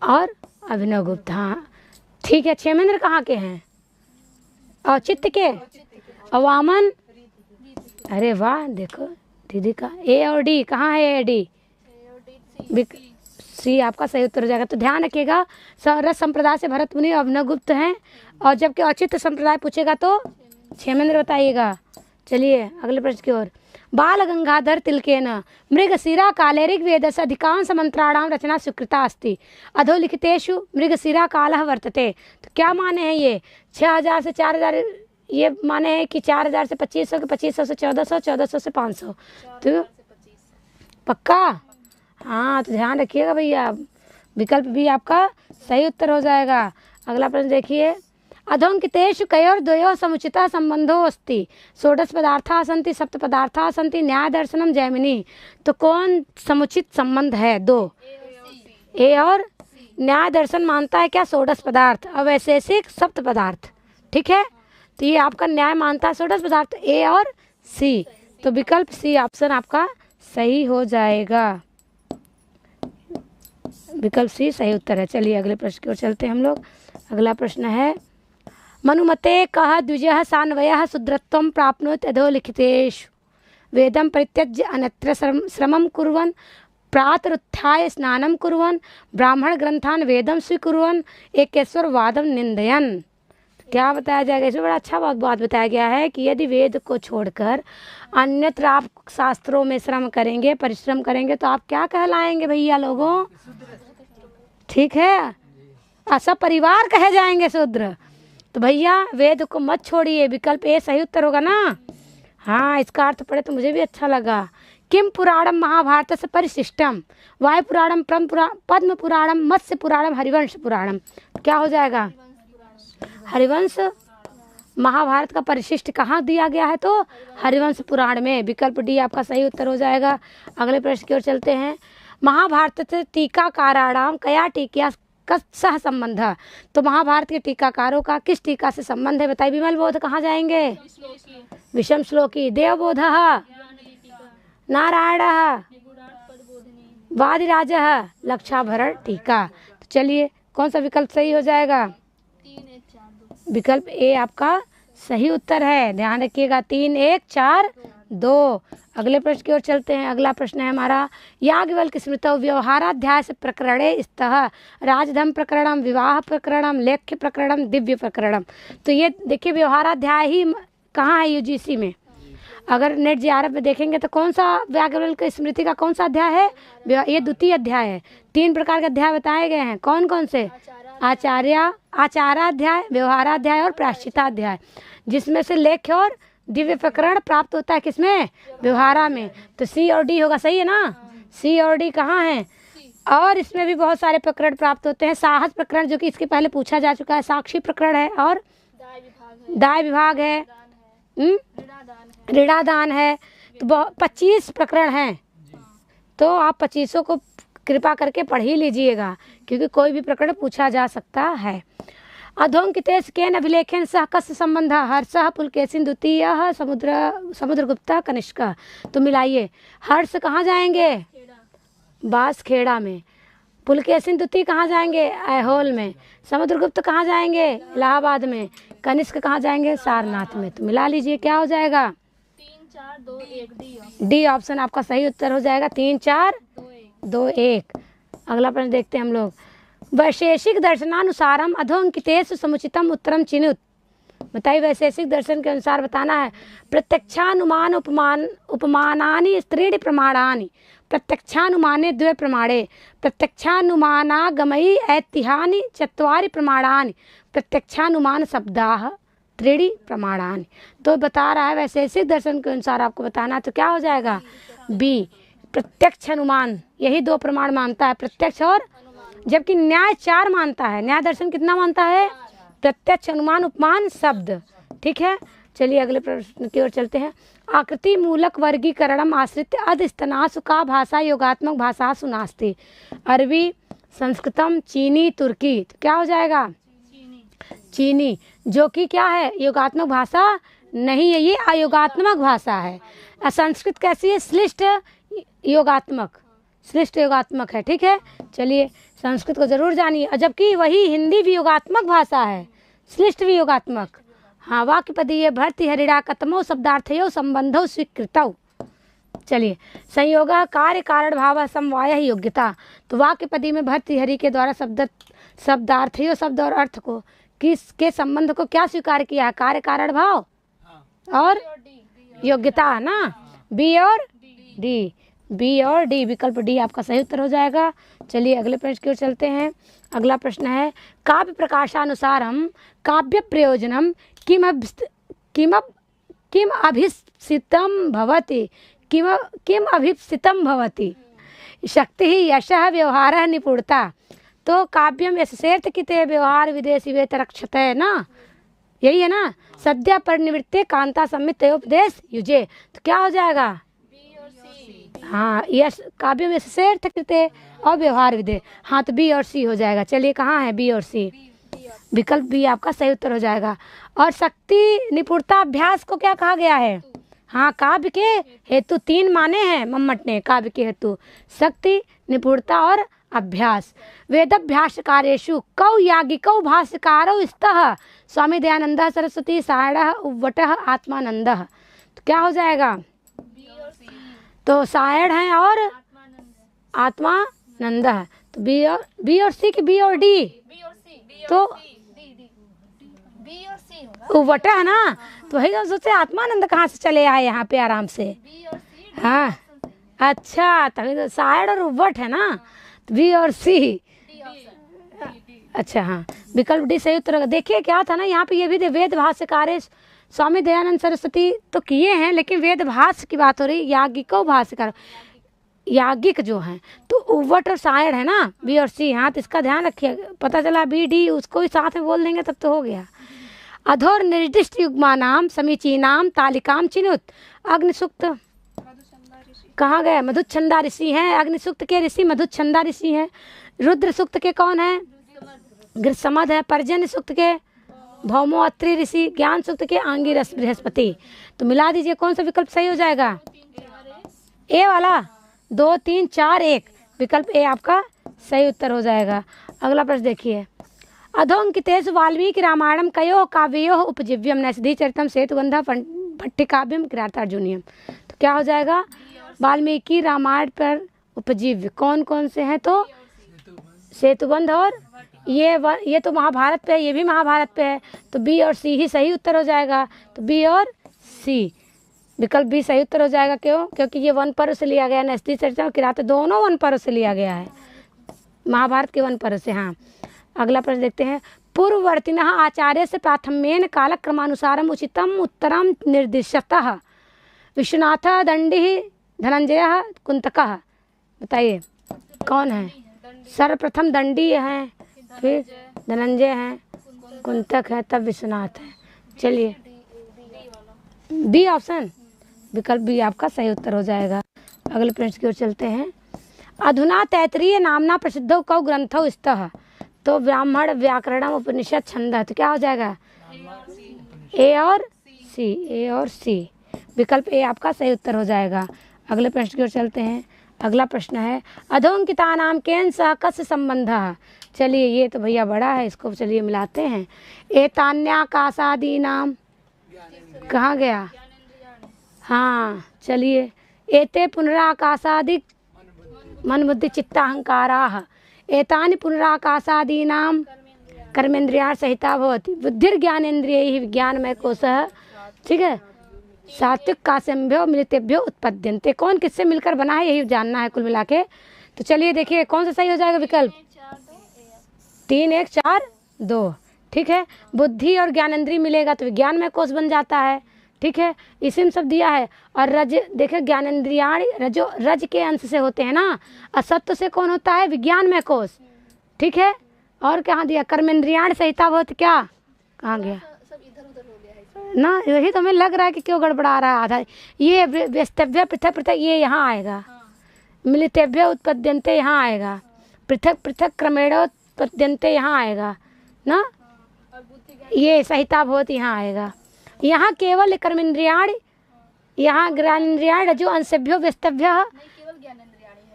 और अभिनव गुप्त। हाँ ठीक है, क्षेमेंद्र कहाँ के हैं, और चित्त के, और वामन, अरे वाह, देखो दीदी का। ए और डी कहाँ है, ए डी, सी आपका सही उत्तर हो जाएगा। तो ध्यान रखिएगा, रस संप्रदाय से भरत मुनि अभिनव गुप्त हैं, और जबकि अचित्त संप्रदाय पूछेगा तो क्षेमेंद्र बताइएगा। चलिए अगले प्रश्न की ओर। बाल गंगाधर तिलकेन मृगशिरा काले ऋग्वेदस्य अधिकांश मंत्राणाम रचना स्वीकृता अस्ति अधोलिखितेषु मृगशिरा कालः वर्तते। तो क्या माने हैं ये, 6000 से 4000, ये माने हैं कि 4000 से 2500 के 2500 से 1400, 1400 से 500। तो पक्का, हाँ, तो ध्यान रखिएगा भैया, विकल्प भी आपका सही उत्तर हो जाएगा। अगला प्रश्न देखिए, अधोंकितेषु कयोर द्वयोः समुचितः संबंधो अस्ति षोडश पदार्थाः सन्ति सप्त पदार्थाः सन्ति न्याय दर्शनम जैमिनी। तो कौन समुचित संबंध है, 2, ए और न्याय दर्शन मानता है क्या, षोडश पदार्थ, अवैशेषिक सप्त पदार्थ। ठीक है, तो ये आपका न्याय मानता है षोडश पदार्थ, ए और सी। तो विकल्प सी ऑप्शन आपका सही हो जाएगा, विकल्प सी सही उत्तर है। चलिए अगले प्रश्न की ओर चलते हैं हम लोग। अगला प्रश्न है मनुमते कः द्विजः सान्वयः शूद्रत्वं प्राप्नोति अधोलिखितेषु वेदं परित्यज्य अन्यत्र श्रमं कुर्वन् प्रातरुत्थाय स्नानं कुर्वन् ब्राह्मण ग्रंथान वेदम स्वीकुर्वन् एकेश्वर वादम निंदयन्। क्या बताया जाएगा इसमें? बड़ा अच्छा बात बताया गया है कि यदि वेद को छोड़कर अन्यत्र आप शास्त्रों में श्रम करेंगे, परिश्रम करेंगे, तो आप क्या कहलाएंगे भैया लोगों? ठीक है, सब परिवार कहे जाएंगे शूद्र। तो भैया वेद को मत छोड़िए, विकल्प ए सही उत्तर होगा ना। हाँ, इसका अर्थ पढ़े तो मुझे भी अच्छा लगा। किम पुराणम महाभारत से परिशिष्टम वायु पुराणम पद्म पुराणम मत्स्य पुराणम हरिवंश पुराणम। क्या हो जाएगा? हरिवंश महाभारत का परिशिष्ट कहाँ दिया गया है? तो हरिवंश पुराण में। विकल्प डी आपका सही उत्तर हो जाएगा। अगले प्रश्न की ओर चलते हैं। महाभारत से टीकाकाराणाम कया टीका का सह संबंध। तो महाभारत के टीकाकारों का किस टीका से संबंध है? बताइए। विमल बोध कहाँ जाएंगे? विषम श्लोकी, देवबोध, नारायण, वादिराज, लक्षाभरण टीका। तो चलिए कौन सा विकल्प सही हो जाएगा? विकल्प ए आपका सही उत्तर है। ध्यान रखिएगा, 3 1 4 2। अगले प्रश्न की ओर चलते हैं। अगला प्रश्न है हमारा याज्ञवल्क्य स्मृतौ व्यवहाराध्याय से प्रकरणे स्तः राजधर्म प्रकरणम, विवाह प्रकरणम, लेख्य प्रकरणम, दिव्य प्रकरणम। तो ये देखिए व्यवहाराध्याय ही कहाँ है? यूजीसी में। अगर नेट जीआरएफ में देखेंगे तो कौन सा याज्ञवल्क्य स्मृति का कौन सा अध्याय है? ये द्वितीय अध्याय है। 3 प्रकार के अध्याय बताए गए हैं। कौन कौन से? आचाराध्याय, व्यवहाराध्याय और प्रायश्चिताध्याय, जिसमें से लेख्य और दिव्य प्रकरण प्राप्त होता है किसमें? व्यवहारा में। तो सी और डी होगा, सही है ना? सी और डी कहाँ है? और इसमें भी बहुत सारे प्रकरण प्राप्त होते हैं। साहस प्रकरण जो कि इसके पहले पूछा जा चुका है, साक्षी प्रकरण है, और दाय विभाग है, ऋणादान है। तो 25 प्रकरण हैं। तो आप 25 को कृपा करके पढ़ ही लीजिएगा, क्योंकि कोई भी प्रकरण पूछा जा सकता है। अधोंकितेश केन अभिलेखेन सह कस्य संबंध? हर्षः पुलकेशिन द्वितीयः समुद्रगुप्त कनिष्क। तो मिलाइए, हर्ष कहाँ जाएंगे? बांसखेड़ा में। पुलकेशिन द्वितीय कहाँ जाएंगे? ऐहोल में। समुद्रगुप्त कहाँ जाएंगे? इलाहाबाद में। कनिष्क कहाँ जाएंगे? सारनाथ में। तो मिला लीजिए, क्या हो जाएगा?
3 4 2 1
डी ऑप्शन आपका सही उत्तर हो जाएगा। 3 4 2 1। अगला प्रश्न देखते हैं हम लोग। वैशेषिक दर्शनानुसारम अधोंकितेषु समुचितम उत्तरम चिनुत। बताइए, वैशेषिक दर्शन के अनुसार बताना है। प्रत्यक्षानुमान उपमानानि त्रीणि प्रमाणानि, प्रत्यक्षानुमाने 2 प्रमाणे, प्रत्यक्षानुमानागमयी ऐतिहानि 4 प्रमाणानि, प्रत्यक्षानुमान शब्दाः 3 प्रमाणानि। तो बता रहा है वैशेषिक दर्शन के अनुसार आपको बताना है। तो क्या हो जाएगा? बी, प्रत्यक्ष अनुमान। यही 2 प्रमाण मानता है, प्रत्यक्ष और, जबकि न्याय 4 मानता है। न्याय दर्शन कितना मानता है? प्रत्यक्ष, अनुमान, उपमान, शब्द। ठीक है, चलिए अगले प्रश्न की ओर चलते हैं। आकृति मूलक वर्गीकरणम आश्रित अधस्तनासु का भाषा योगात्मक भाषासु नास्ति। अरबी, संस्कृतम, चीनी, तुर्की। तो क्या हो जाएगा? चीनी, जो कि क्या है? योगात्मक भाषा नहीं है, ये अयोगात्मक भाषा है। संस्कृत कैसी है? श्लिष्ट योगात्मक, श्लिष्ट योगात्मक है। ठीक है, चलिए संस्कृत को जरूर जानिए। जबकि वही हिंदी भी योगात्मक भाषा है, श्लिष्ट भी योगात्मक। हाँ, वाक्यपदीय भर्ती हरिड़ा कतमो शब्दार्थयो संबंधो स्वीकृतौ। चलिए, संयोग कार्य कारण भाव समवाय योग्यता। तो वाक्यपदी में भर्तृहरि के द्वारा शब्दार्थयो, शब्द और अर्थ को किसके संबंध को क्या स्वीकार किया है? कार्य कारण भाव और योग्यता ना। बी और डी, बी और डी, विकल्प डी आपका सही उत्तर हो जाएगा। चलिए अगले प्रश्न की ओर चलते हैं। अगला प्रश्न है काव्य प्रकाशानुसारम काव्य प्रयोजनम किम अभिप्सितम भवति, किम अभिप्सितम भवति। शक्ति ही यशः व्यवहारः निपुणता। तो काव्यम यशसेर्थ किते व्यवहार विदेशी वे रक्षते ना, यही है ना। सद्य परिनिवृत्ते कांता सम्मित उपदेश युजे। तो क्या हो जाएगा? हाँ, यश काव्य में से अर्थ कृते और व्यवहार विदे। हाँ, तो बी और सी हो जाएगा। चलिए कहाँ है बी और सी? विकल्प बी आपका सही उत्तर हो जाएगा। और शक्ति निपुणता अभ्यास को क्या कहा गया है? हाँ, काव्य के हेतु 3 माने हैं मम्मट ने। काव्य के हेतु शक्ति, निपुणता और अभ्यास। वेदाभ्यासकारेषु कौ याज्ञिकौ भाष्यकारौ स्तः स्वामी दयानंद सरस्वती सायणः उव्वटः आत्मानंदः। तो क्या हो जाएगा? तो सायण है और आत्मानंद है। तो बी और सी की बी और डी, तो उव्वट है ना। तो वही तो सोचे आत्मानंद कहाँ से चले आए यहाँ पे आराम से। हाँ अच्छा, तभी तो सायड और उव्वट है ना, तो बी और सी। अच्छा हाँ, विकल्प डी सही उत्तर। देखिए क्या था ना, यहाँ पे ये भी वेद भाष्यकार स्वामी दयानंद सरस्वती तो किए हैं, लेकिन वेद भाष्य की बात हो रही, याज्ञिको भाष्यकार याज्ञिक जो हैं, तो उव्वट और सायड है ना, बी और सी। हाँ तो इसका ध्यान रखिए, पता चला बी डी उसको ही साथ में बोल देंगे तब तो हो गया। अधोर निर्दिष्ट युग्मानाम समीचीनाम तालिकाम चिनुत। अग्निसूक्त कहाँ गए? मधुच्छंदा ऋषि हैं, अग्निसूक्त के ऋषि मधुच्छंदा ऋषि हैं। रुद्र सूक्त के कौन है? गृहसमद है। पर्जन्य सूक्त के भौमो अत्रि ऋषि। ज्ञान सूक्त के आंगिरस बृहस्पति। तो मिला दीजिए कौन सा विकल्प सही हो जाएगा? ए वाला 2 3 4 1, विकल्प ए आपका सही उत्तर हो जाएगा। अगला प्रश्न देखिए, अधोंकितेषु वाल्मीकि रामायणम कयो काव्यो उपजीव्यम नैषधि चरितम सेतुबंध भट्टिकाव्यम किरातार्जुनीयम। तो क्या हो जाएगा? वाल्मीकि रामायण पर उपजीव्य कौन कौन से हैं? तो सेतुबंध और ये तो महाभारत पे है, ये भी महाभारत पे है, तो बी और सी ही सही उत्तर हो जाएगा। तो बी और सी, विकल्प बी सही उत्तर हो जाएगा। क्यों? क्योंकि ये वन पर्व से लिया गया है, नैषधि चरितम और किराता दोनों वन पर्व से लिया गया है, महाभारत के वन पर्व से। हाँ अगला प्रश्न देखते हैं, पूर्ववर्तिनः आचार्य से प्राथम्येन कालक्रमानुसारम उचितम उत्तरम निर्दिशतः विश्वनाथ दंडी धनंजय कुंतकः। बताइए कौन है? सर्वप्रथम दंडी है, फिर धनंजय है, कुंतक है, तब विश्वनाथ है। चलिए बी ऑप्शन, विकल्प बी आपका सही उत्तर हो जाएगा। अगले प्रश्न की ओर चलते हैं, अधुना तैतरीय नामना प्रसिद्धौ कौ ग्रंथौ स्तः। तो ब्राह्मण व्याकरणम उपनिषद छंद। तो क्या हो जाएगा? ए और सी, ए और सी, विकल्प ए आपका सही उत्तर हो जाएगा। अगले प्रश्न की ओर चलते हैं। अगला प्रश्न है, अधोंकिता नाम केन सह कस्य संबंधः। चलिए ये तो भैया बड़ा है, इसको चलिए मिलाते हैं। एतान्याकाशादि नाम कहाँ गया? हाँ चलिए, एते पुनराकाशादिक मन बुद्धि चित्ताहंकाराः एतानि पुनराकाशादीनां कर्मेन्द्रियाणि सहिता भवति बुद्धिर्ज्ञानेन्द्रियैः विज्ञानमय कोशः। ठीक है, सात्विक काश्यभ्यो मिलितेभ्यो उत्पद्यन्ते। कौन किससे मिलकर बना है यही जानना है कुल मिला के। तो चलिए देखिए कौन सा सही हो जाएगा विकल्प? 3 1 4 2। ठीक है, बुद्धि और ज्ञानेन्द्रिय मिलेगा तो विज्ञान में कोश बन जाता है। ठीक है, इसी में सब दिया है। और रज देखिए ज्ञानेन्द्रियाणि रजो रज के अंश से होते हैं ना, असत्व से कौन होता है? विज्ञान में कोश। ठीक है, और कहाँ दिया? कर्मेंद्रियाण सहिता बहुत, क्या कहाँ गया ना? यही तो हमें लग रहा है कि क्यों गड़बड़ा रहा है आधा। ये व्यस्तव्य पृथक पृथक ये यहाँ आएगा, मिलितेभ्य उत्पद्यन्ते यहाँ आएगा, पृथक पृथक क्रमेण उत्पद्यन्ते यहाँ आएगा ना, ये सहिता बहुत यहाँ आएगा। यहाँ केवल कर्मेंद्रियाण, यहाँ ज्ञानेन्द्रियाण रजो अंशभ्यो व्यस्तभ्य।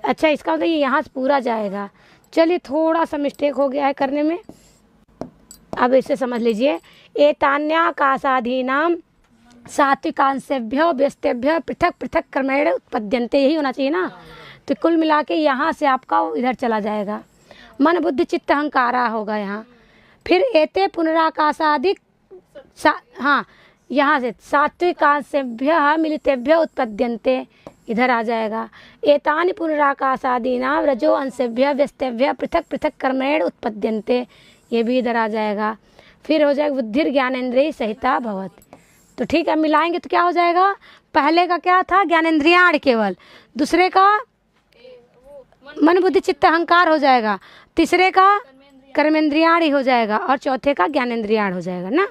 अच्छा इसका मतलब ये यहाँ से पूरा जाएगा। चलिए थोड़ा सा मिस्टेक हो गया है करने में, अब इसे समझ लीजिए। एतान्याकाशादीनां सात्विकांशेभ्यो व्यस्तेभ्य पृथक पृथक क्रमेण उत्पद्यन्ते, यही होना चाहिए ना। तो कुल मिला के यहाँ से आपका इधर चला जाएगा, मन बुद्धि चित्त अहंकारा होगा यहाँ। फिर एते पुनराकाशादिक हाँ यहाँ से सात्विकांशेभ्य मिलितेभ्य उत्पद्यन्ते इधर आ जाएगा। एतानि पुनराकाशादीनां रजो अंशेभ्य व्यस्तेभ्य पृथक पृथक कर्मेण उत्पद्यन्ते, ये भी इधर आ जाएगा। फिर हो जाएगा बुद्धिर ज्ञानेन्द्रिय सहिता भवति। तो ठीक है, मिलाएंगे तो क्या हो जाएगा? पहले का क्या था? ज्ञानेन्द्रियाण केवल, दूसरे का मन बुद्धि चित्त अहंकार हो जाएगा, तीसरे का कर्मेंद्रियाण ही हो जाएगा, और चौथे का ज्ञानेन्द्रियाण हो जाएगा ना।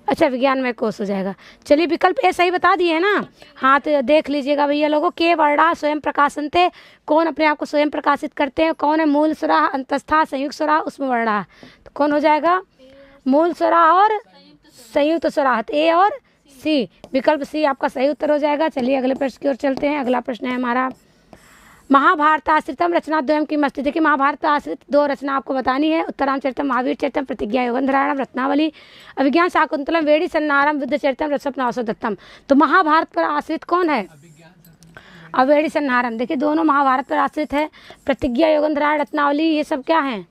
अच्छा विज्ञान में कोश हो जाएगा। चलिए विकल्प ए सही बता दिए ना। हाँ तो देख लीजिएगा भैया लोगों, के वर्णा स्वयं प्रकाशनते, कौन अपने आप को स्वयं प्रकाशित करते हैं? कौन है? मूल स्वरा, अंतस्था, संयुक्त स्वरा, उसमें वर्णा। तो कौन हो जाएगा? मूल स्वरा और संयुक्त स्वरा, ए और सी, विकल्प सी आपका सही उत्तर हो जाएगा। चलिए अगले प्रश्न की ओर चलते हैं। अगला प्रश्न है हमारा, महाभारत आश्रितम रचना द्वयम की मस्ती। देखिए महाभारत पर आश्रित 2 रचना आपको बतानी है। उत्तरामचरितम, महावीर चरितम, प्रतिज्ञा योगंधरायणम, रत्नावली, अभिज्ञान शाकुंतलम, वेड़ी सन्नारम, बुद्ध चरितम, रसपनावसोदत्तम। तो महाभारत पर आश्रित कौन है? अवेड़ी सन्नारम। देखिए दोनों महाभारत पर आश्रित है। प्रतिज्ञा योगंधरायण, रत्नावली, ये सब क्या है?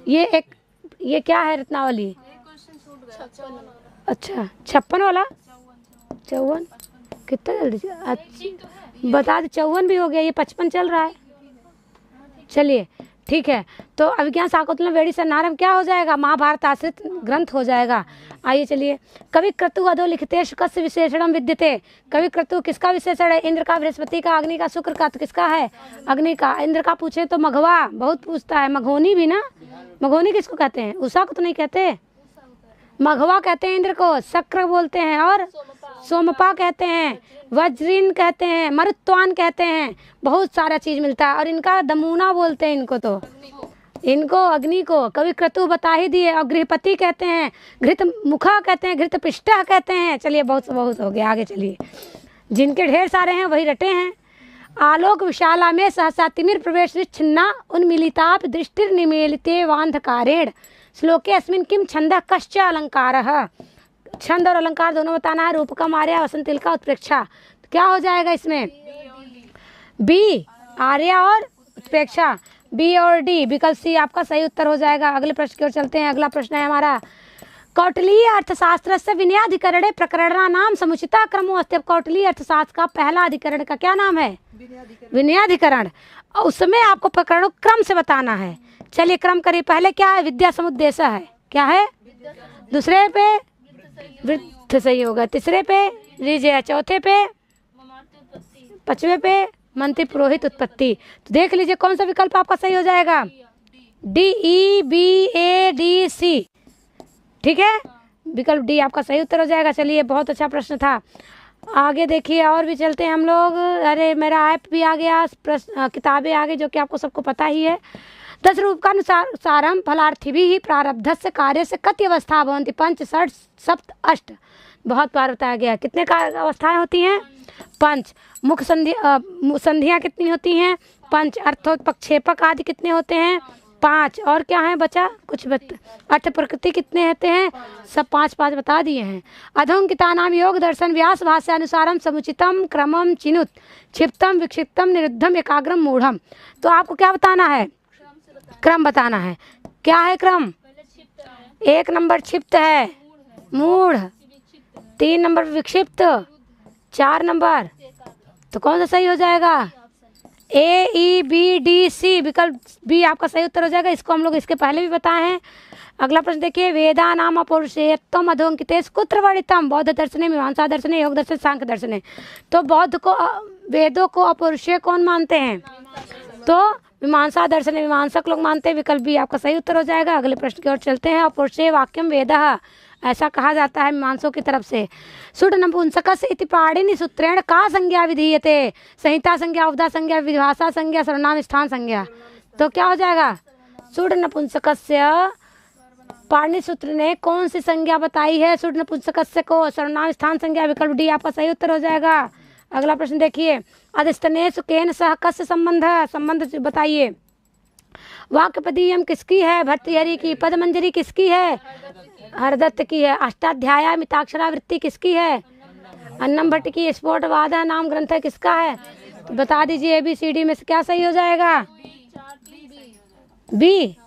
ये क्या है रत्नावली? अच्छा 56 वाला, 54 कितना जल्दी से अच्छा बता दे। 54 भी हो गया, ये 55 चल रहा है। चलिए ठीक है। तो अभिज्ञान शाकुंतलम, वेड़ी सन्नारम क्या हो जाएगा? महाभारत आश्रित ग्रंथ हो जाएगा। आइए चलिए। कवि क्रतु अधो लिखितेषु कस्य विशेषणम विद्यते। कवि क्रतु किसका विशेषण है? इंद्र का, बृहस्पति का, अग्नि का, शुक्र का। तो किसका है? अग्नि का। इंद्र का पूछे तो मघवा बहुत पूछता है। मघोनी भी ना, मघोनी किसको कहते हैं? उषा को तो नहीं कहते, मघवा कहते हैं इंद्र को। शक्र बोलते हैं और सोमपा कहते हैं, वज्रिन कहते हैं, मरुत्वान कहते हैं। बहुत सारा चीज मिलता है। और इनका दमुना बोलते हैं इनको, तो इनको अग्नि को कवि क्रतु बता ही दिए। और गृहपति कहते हैं, घृत मुखा कहते हैं, घृत पिष्टा कहते हैं। चलिए बहुत हो गया, आगे चलिए। जिनके ढेर सारे हैं वही रटे हैं। आलोक विशाला में सहसा तिमिर प्रवेश छिन्ना उन्मिलिताप दृष्टिर्निमीलिते वांधकारेण। श्लोके अस्मिन किम छंदः कश्च अलंकारः। छंद और अलंकार दोनों बताना है। रूपकम, आर्या, वसंतिल का, उत्प्रेक्षा। तो क्या हो जाएगा इसमें? बी आर्या और उत्प्रेक्षा। बी और डी विकल्प सी आपका सही उत्तर हो जाएगा। अगले प्रश्न की ओर चलते हैं। अगला प्रश्न है हमारा कौटिल्य अर्थशास्त्र से विनयाधिकरणे प्रकरणा नाम समुचिता क्रमो अस्ति। कौटिल्य अर्थशास्त्र का पहला अधिकरण का क्या नाम है? विनयाधिकरण। उसमें आपको प्रकरणों क्रम से बताना है। चलिए क्रम करिए। पहले क्या है? विद्या समुद्देश्य है। क्या है? दूसरे पे वृत्त सही होगा। तीसरे पे लीजिए, चौथे पे, पांचवे पे मंत्री पुरोहित उत्पत्ति। तो देख लीजिए कौन सा विकल्प आपका सही हो जाएगा? डी, ई, बी, ए, डी, सी। ठीक है, विकल्प डी आपका सही उत्तर हो जाएगा। चलिए बहुत अच्छा प्रश्न था। आगे देखिए और भी चलते हैं हम लोग। अरे मेरा ऐप भी आ गया, किताबें आ गई, जो कि आपको सबको पता ही है। 10 रूप का अनुसारम फलार्थी भी प्रारब्ध से कार्य से कति अवस्था भवंती। 5, 6, 7, 8 बहुत बार बताया गया। कितने का अवस्थाएं होती हैं? 5। मुख संधियां कितनी होती हैं? 5। अर्थोत्पक्षेपक आदि कितने होते हैं? 5। और क्या है बचा? कुछ अर्थ प्रकृति कितने होते हैं? सब 5 बता दिए हैं। अधोंकिता नाम योग दर्शन व्यास भाष्यानुसारम समुचितम क्रमम चिनुत क्षिप्तम विक्षिप्तम निरुद्धम एकाग्रम मूढ़म। तो आपको क्या बताना है? क्रम बताना है। क्या है क्रम? 1 नंबर क्षिप्त है, मूढ़। 3 नंबर विक्षिप्त, 4 नंबर। तो कौन सा सही हो जाएगा? ए, ई, बी, डी, सी। विकल्प बी आपका सही उत्तर हो जाएगा। इसको हम लोग इसके पहले भी बताए हैं। अगला प्रश्न देखिए। वेदा नाम अपौरुषेयत्वम अधोंकितेषु कुत्र वर्णितम। बौद्ध दर्शने, मीमांसा दर्शने, योग दर्शन, सांख्य दर्शने। तो बौद्ध को वेदों को अपौरुषेय कौन मानते हैं? तो मीमांसा दर्शन, मीमांसक लोग मानते हैं। विकल्प बी आपका सही उत्तर हो जाएगा। अगले प्रश्न की ओर चलते हैं। अपौरुषेय वाक्यम वेदः, ऐसा कहा जाता है मीमांसों की तरफ से। सुड नपुंसकस्य इति पाणिनि सूत्रेण का संज्ञा विधीयते। संहिता संज्ञा, उपधा संज्ञा, विभाषा संज्ञा, सर्वनाम स्थान संज्ञा। तो क्या हो जाएगा? सुड नपुंसकस्य पाणिनि सूत्र ने कौन सी संज्ञा बताई है? सुड नपुंसकस्य को सर्वनाम स्थान संज्ञा। विकल्प डी आपका सही उत्तर हो जाएगा। अगला प्रश्न देखिए। अधस्तनेषु केन सह कस्य संबंध बताइए। वाक्यपदीयम किसकी है? भर्तृहरि की। पदमंजरी किसकी है? हरदत्त की है। अष्टाध्यायी मिताक्षरावृत्ति किसकी है? अन्नम भट्ट की। स्फोटवाद नाम ग्रंथ है किसका है? तो बता दीजिए ABCD में से क्या सही हो जाएगा? बी।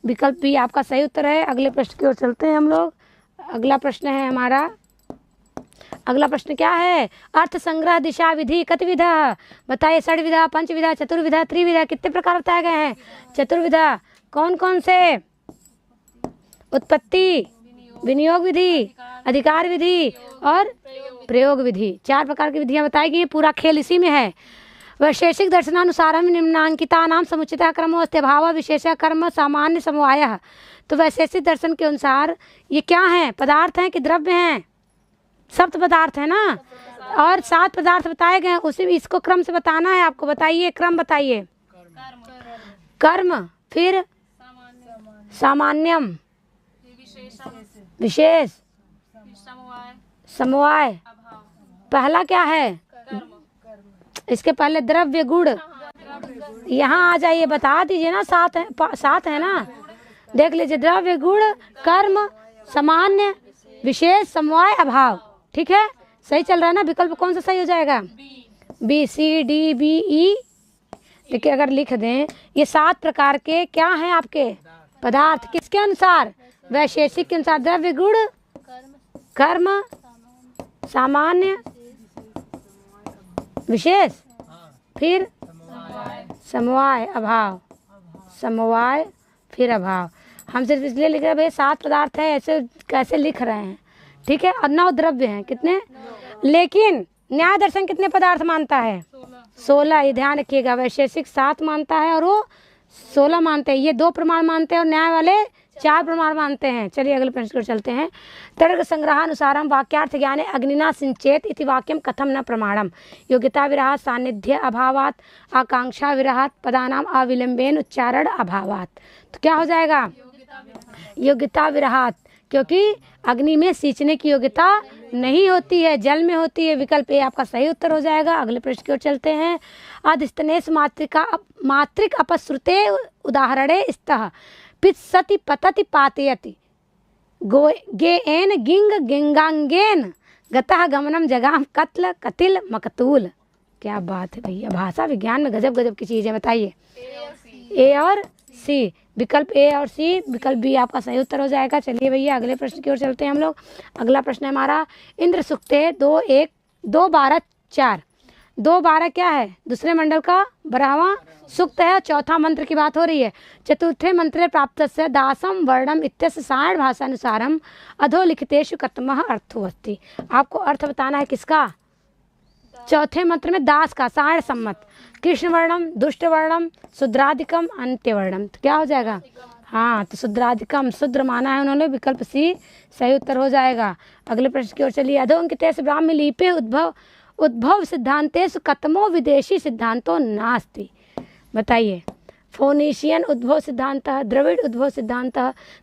विकल्प बी आपका सही उत्तर है। अगले प्रश्न की ओर चलते हैं हम लोग। अगला प्रश्न है हमारा, अगला प्रश्न क्या है? अर्थ संग्रह दिशा विधि कतिविधा। बताइए। षड्विधा, पंचविधा, चतुर्विधा, त्रिविधा। कितने प्रकार बताए गए हैं? चतुर्विधा। कौन कौन से? उत्पत्ति, विनियोग विधि, अधिकार विधि और प्रयोग विधि। 4 प्रकार की विधियां बताई गई हैं। पूरा खेल इसी में है। वैशेषिक दर्शनानुसारम निम्नांकिता नाम समुचितः क्रमो अस्ति। भाव विशेष कर्म सामान्य समवायः। तो वैशेषिक दर्शन के अनुसार ये क्या है? पदार्थ हैं कि द्रव्य हैं? सप्त पदार्थ है ना। और 7 पदार्थ बताए गए हैं। उसी इसको क्रम से बताना है आपको। बताइए क्रम बताइए। कर्म, फिर सामान्यम, विशेष, समवाय। पहला क्या है? इसके पहले द्रव्य गुण, यहाँ आ जाइए, बता दीजिए ना, सात है ना, देख लीजिए। द्रव्य, गुण, कर्म, सामान्य, विशेष, समवाय, अभाव। ठीक है, सही चल रहा है ना। विकल्प कौन सा सही हो जाएगा? बी, सी, डी, बी, ई। देखिए अगर लिख दें, ये 7 प्रकार के क्या हैं आपके पदार्थ, किसके अनुसार? वैशेषिक के अनुसार। द्रव्य, गुण, कर्म, सामान्य, विशेष, फिर समवाय, अभाव। समवाय फिर अभाव। हम सिर्फ इसलिए लिख रहे हैं भाई 7 पदार्थ है, ऐसे कैसे लिख रहे हैं। ठीक है, और 9 द्रव्य हैं। कितने? लेकिन न्याय दर्शन कितने पदार्थ मानता है? 16। ये ध्यान रखिएगा, वैशेषिक 7 मानता है और वो 16 मानते हैं। ये 2 प्रमाण मानते हैं और न्याय वाले 4 प्रमाण मानते हैं। चलिए अगले प्रश्न को चलते हैं। तर्क संग्रहानुसारम वाक्यार्थ ज्ञाने अग्निना सिंचेत इति वाक्यम कथम न प्रमाणम। योग्यता विरहात, सान्निध्य अभावात, आकांक्षा विरहात, पदानाम अविलंबेन उच्चारण अभावात। तो क्या हो जाएगा? योग्यता विरहात, क्योंकि अग्नि में सींचने की योग्यता नहीं होती है, जल में होती है। विकल्प ए आपका सही उत्तर हो जाएगा। अगले प्रश्न की ओर चलते हैं। अधस्तनेश मात्रिक अपश्रुते उदाहरणे स्तः पित्सति पतति पातयति गेन गिंग गिंगांगेन गतः गमनम जगाम कत्ल कतिल मकतूल। क्या बात है भैया, भाषा विज्ञान में गजब गजब की चीज़ है। बताइए। ए और सी, विकल्प ए और सी, विकल्प बी आपका सही उत्तर हो जाएगा। चलिए भैया अगले प्रश्न की ओर चलते हैं हम लोग। अगला प्रश्न है हमारा इंद्र सुक्ते 2-1 2-12 4। 2-12 क्या है? दूसरे मंडल का 12वां सुक्त है। चौथा मंत्र की बात हो रही है। चतुर्थे मंत्रे प्राप्त से दासम वर्णम इत्यस्य सायण भाषानुसारम अधोलिखितेषु कतमः अर्थो अस्ति। आपको अर्थ बताना है किसका? चौथे मंत्र में दास का, सायण सम्मत। कृष्ण वर्णम, दुष्ट वर्णम, शूद्राधिकम, अंत्य वर्णम। तो क्या हो जाएगा? हाँ, तो शूद्राधिकम, शूद्र माना है उन्होंने। विकल्प सी सही उत्तर हो जाएगा। अगले प्रश्न की ओर चलिए। अधोंकितेषु ब्राह्मी लिपि उद्भव सिद्धांतेषु कतमो विदेशी सिद्धांतो नास्ति। बताइए। फोनीशियन उद्भव सिद्धांत, द्रविड़ उद्भव सिद्धांत,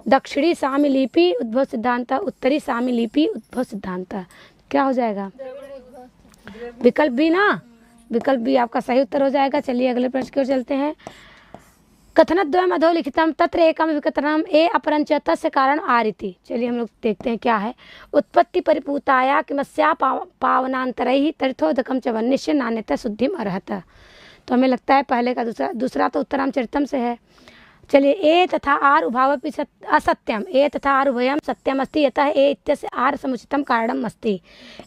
दक्षिणी सामी लिपि उद्भव सिद्धांत, उत्तरी सामी लिपि उद्भव सिद्धांत। क्या हो जाएगा? विकल्प बी ना, विकल्प बी आपका सही उत्तर हो जाएगा। चलिए अगले प्रश्न की ओर चलते हैं। कथनद्वयम् अधोलिखितम तत्र एकम विकथनम ए अपरंच तस्य कारण आरिति। चलिए हम लोग देखते हैं क्या है। उत्पत्ति परिपूताया किमस्या पावनांतरैः तीर्थोदकम च वन्यस्य नान्यतः शुद्धिम अर्हत। तो हमें लगता है पहले का दूसरा तो उत्तरामचरितम से है। चलिए। ए तथा आर उभावपि असत्यम, ए तथा आर उभयम सत्यम अस्ति, यतः ए इत्यस्य आर समुचितं कारणम अस्ति।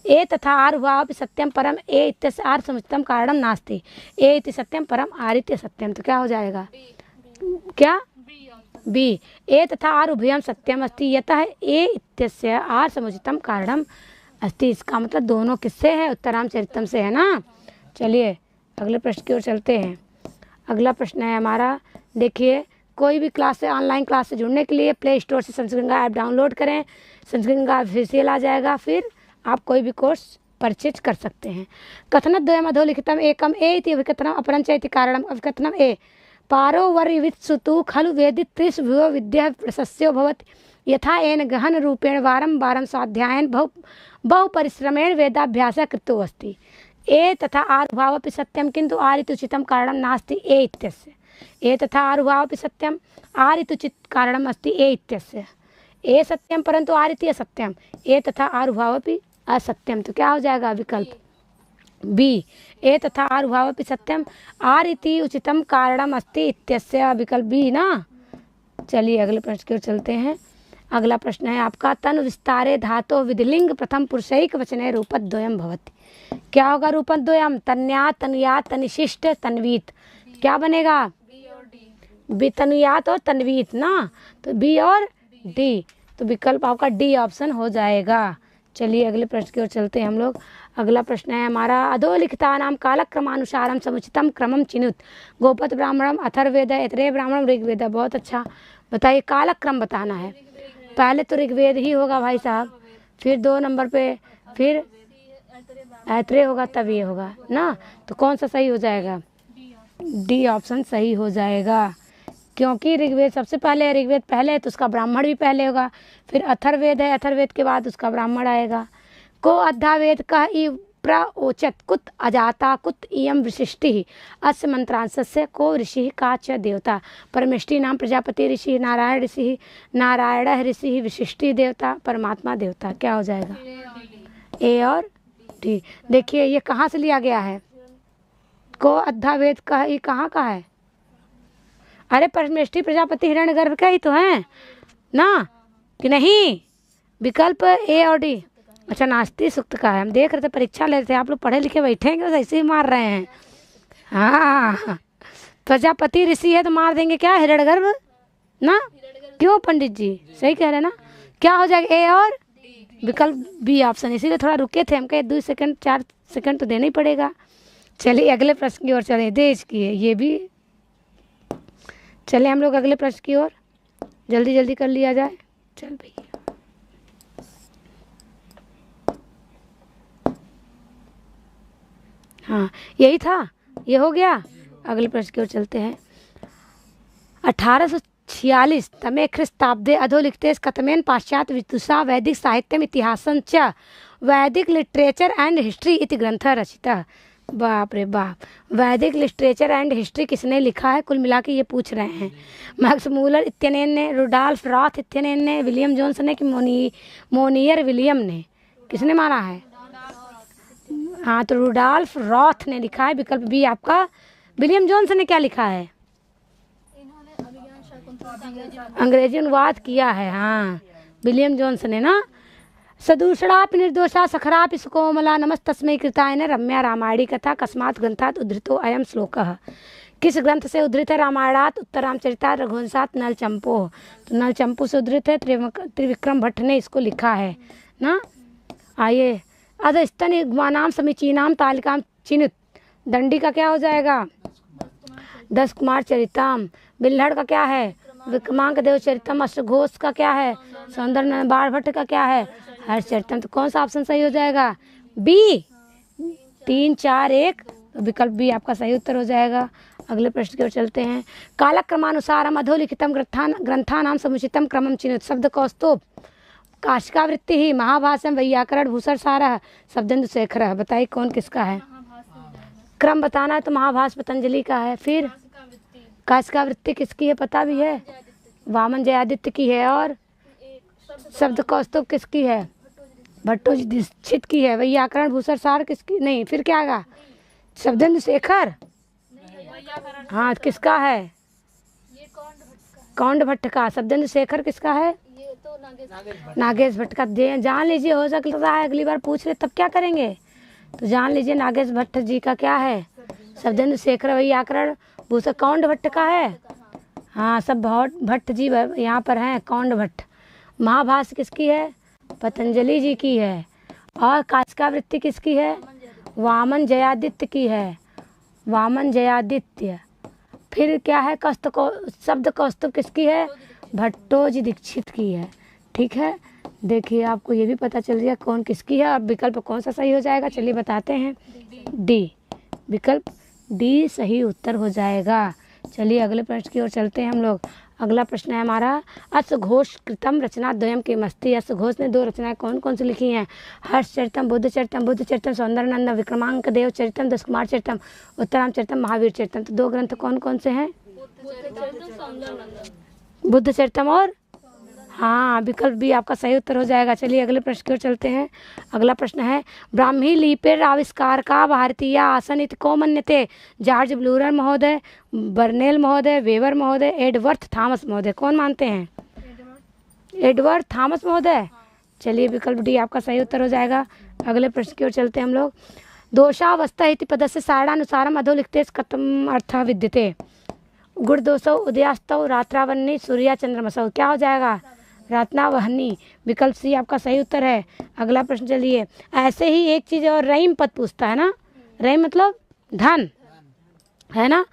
ए तथा आर उभावपि सत्यम परम, ए इत्यस्य आर समुचितं कारणम नास्ति। ए इति सत्यम परम, आर इति सत्यम। तो क्या हो जाएगा? क्या? बी। ए तथा आर उभयम सत्यम अस्ति, यतः ए इत्यस्य आर समुचितं कारणम अस्ति। इसका मतलब दोनों किससे है? उत्तरामचरितम से है ना। चलिए अगले प्रश्न की ओर चलते हैं। अगला प्रश्न है हमारा, देखिए। कोई भी क्लास से, ऑनलाइन क्लास से जुड़ने के लिए प्ले स्टोर से संस्कृत गंगा ऐप डाउनलोड करें। संस्कृत गंगा ऑफिशियल आ जाएगा, फिर आप कोई भी कोर्स परचेज कर सकते हैं। कथनद्वयम् अधोलिखितम् एकम ए इति अभिकथनम अपरंच इति कारणम। अभिकथनम ए पारो वर्यवित्सुतु खलु वेदित त्रिषु भुवो विद्या प्रशस्यो भवति, यथा येन गहन रूपेण वारं वारं स्वाध्यायेन बहु परिश्रमेण वेदाभ्यासः कृतो अस्ति। ए तथा आर उभावपि सत्यम किंतु आर इति उचितं कारणं नास्ति ए इत्यस्य। ए तथा आर उभावपि सत्यम, आर इति उचित कारणम् अस्ति ए इत्यस्य। ए सत्यम परंतु आर इति असत्यम, ए तथा आर उभावपि असत्यम। तो क्या हो जाएगा? विकल्प बी। ए तथा आर उभावपि सत्यम, आर इति उचितं कारणम् अस्ति इत्यस्य। विकल्प बी ना। चलिए अगले प्रश्न की ओर चलते हैं। अगला प्रश्न है आपका, तन विस्तारे धातो विधिलिंग प्रथम पुरुषैक वचने रूपद्वयम् भवति। क्या होगा? रूपद्वयम्, तन्यात्, तनुयात्, तनिशिष्ट, तन्वीत। क्या बनेगा? बी, तनुयात और तन्वीत ना। तो बी और डी। तो विकल्प आपका डी ऑप्शन हो जाएगा। चलिए अगले प्रश्न की ओर चलते हैं हम लोग। अगला प्रश्न है हमारा, अधोलिखितानां कालक्रमानुसारम समुचितं क्रमम चिनुत। गोपत ब्राह्मणम, अथर्ववेद, ऐतरेय ब्राह्मणम, ऋग्वेद। बहुत अच्छा। बताइए, कालक्रम बताना है। पहले तो ऋग्वेद ही होगा भाई साहब, फिर 2 नंबर पे फिर ऐतरेय होगा, तब ये होगा ना। तो कौन सा सही हो जाएगा? डी ऑप्शन सही हो जाएगा, क्योंकि ऋग्वेद सबसे पहले है। ऋग्वेद पहले है तो उसका ब्राह्मण भी पहले होगा। फिर अथर्ववेद है, अथर्ववेद के बाद उसका ब्राह्मण आएगा। को अद्धावेद का प्रओचत कुत अजाता कुत इयं विशिष्टि अस्य मंत्रांशस्य को ऋषि का च देवता। परमेष्टि नाम प्रजापति ऋषि, नारायण ऋषि, विशिष्टि देवता, परमात्मा देवता। क्या हो जाएगा? ए और डी। देखिए ये कहाँ से लिया गया है? को अध्यावेद का, ये कहाँ का है? अरे परमेष्टि प्रजापति हिरण्यगर्भ का ही तो है ना, कि नहीं? विकल्प ए और डी। अच्छा, नास्ति सूक्त का है। हम देख रहे थे, परीक्षा ले रहे थे, आप लोग पढ़े लिखे बैठेंगे बस ऐसे ही मार रहे हैं। हाँ, प्रजापति ऋषि है तो मार देंगे क्या? हिरण्यगर्भ ना? क्यों पंडित जी? सही कह रहे हैं ना? क्या हो जाएगा? ए और विकल्प बी ऑप्शन। इसीलिए थोड़ा रुके थे, हम कहे 2 सेकंड 4 सेकंड तो देना ही पड़ेगा। चलिए अगले प्रश्न की ओर चले। देश की है ये भी। चले हम लोग अगले प्रश्न की ओर, जल्दी जल्दी कर लिया जाए। चल भैया, हाँ यही था, ये हो गया। अगले प्रश्न की ओर चलते हैं। 1846 तमे ख्रिस्ताब्दे अधोलिखिते कथमेन पाश्चात्य विदुषा वैदिक साहित्यम इतिहासं च वैदिक लिटरेचर एंड हिस्ट्री इति ग्रंथ रचितः। बाप रे बाप, वैदिक लिटरेचर एंड हिस्ट्री किसने लिखा है? कुल मिला के ये पूछ रहे हैं। मैक्स मूलर इत्यनेन ने, रुडॉल्फ रॉथ इत्यनेन ने, विलियम जोन्स ने, कि मोनियर विलियम ने? किसने माना है? हाँ तो रुडॉल्फ रॉथ ने लिखा है। विकल्प बी आपका। विलियम जोन्स ने क्या लिखा है? अंग्रेजी अनुवाद किया है। हाँ विलियम जोन्स ने ना। सदूषणापि निर्दोषा सखरापि सुकोमला नमस्तस्मै कृताय ने रम्या रामायणी कथा कस्मात् ग्रंथात् उद्धृतो अयम श्लोकः। किस ग्रंथ से उद्धृत है? रामायणात्, उत्तरामचरितात्, रघुवंशात्, नलचंपो। तो नलचंपू से उद्धृत है। त्रिविक्रम भट्ट ने इसको लिखा है ना। आइए, अधस्तन युग्मानाम समीचीनाम तालिकाम चिनुत। दंडी का क्या हो जाएगा? 10 कुमार चरितम। बिल्हड़ का क्या है? विक्रमांक देव चरितम। अष्टघोष का क्या है? सौंदर्य बाण भट्ट का क्या है? हर्ष चरितम। तो कौन सा ऑप्शन सही हो जाएगा? बी। 3 4 1, तो विकल्प बी आपका सही उत्तर हो जाएगा। अगले प्रश्न की ओर चलते हैं। कालक्रमानुसारम अधोलिखितम ग्रंथानाम समुचितम क्रमम चिनुत। शब्द कौस्तुभ, काशिकावृत्ति ही, महाभाष्यम, वैयाकरण, भूषण सारः, शब्देन्दु शेखरः। बताइए कौन किसका है? क्रम बताना है तो महाभाष्य पतंजलि का है। फिर काशिकावृत्ति किसकी है? पता भी है? वामन जयादित्य की है। और शब्द कौस्तुभ किसकी है? भट्टोजी दीक्षित की है। वैयाकरण भूषण सार किसकी? नहीं, फिर क्या आएगा? शब्देन्दु शेखर। हाँ किसका है? कौंड भट्ट का। शब्देन्दु शेखर किसका है? नागेश भट्ट का। जान लीजिए, हो सकता है अगली बार पूछ ले तब क्या करेंगे, तो जान लीजिए नागेश भट्ट जी का क्या है? शब्देन्दु शेखर। वैयाकरण भूषण कौंड भट्ट का है। हाँ सब भट्ट जी यहाँ पर हैं, कौंड भट्ट। महाभाष्य किसकी है? पतंजलि जी की है। और काशिकावृत्ति किसकी है? वामन जयादित्य की है। वामन जयादित्य। फिर क्या है? शब्द कौस्तुभ किसकी है? भट्टोजी दीक्षित की है। ठीक है, देखिए आपको ये भी पता चल गया कौन किसकी है। अब विकल्प कौन सा सही हो जाएगा? चलिए बताते हैं। डी। विकल्प डी सही उत्तर हो जाएगा। चलिए अगले प्रश्न की ओर चलते हैं हम लोग। अगला प्रश्न है हमारा, अश्वघोष कृतम रचना द्वयम की मस्ती। अश्वघोष ने 2 रचनाएं कौन कौन सी लिखी हैं? हर्ष चरितम, बुद्ध चरितम, सौंदर्यनंद, विक्रमांक देव चरितम, 10 कुमार चरितम, उत्तराम चरितम, महावीर चरितम। तो 2 ग्रंथ कौन कौन से हैं? बुद्ध चरितम और हाँ विकल्प भी आपका सही उत्तर हो जाएगा। चलिए अगले प्रश्न की ओर चलते हैं। अगला प्रश्न है, ब्राह्मी लिपिर आविष्कार का भारतीय आसन इति को मन्यते? जॉर्ज ब्लूरर महोदय, बर्नेल महोदय, वेबर महोदय, एडवर्थ थॉमस महोदय। कौन मानते हैं? एडवर्थ थॉमस महोदय। चलिए विकल्प डी आपका सही उत्तर हो जाएगा। अगले प्रश्न की ओर चलते हैं हम लोग। दोषावस्था इति पदस्य सारणानुसारम अधोलिखिते कथम अर्थः विद्यते? गुणदोषौ, उदयास्तौ, रात्रावह्नि, सूर्या चंद्रमसौ। क्या हो जाएगा? रात्नावहनी। विकल्प सी आपका सही उत्तर है। अगला प्रश्न चलिए, ऐसे ही एक चीज और रहीम पद पूछता है ना। रहीम मतलब धन है ना।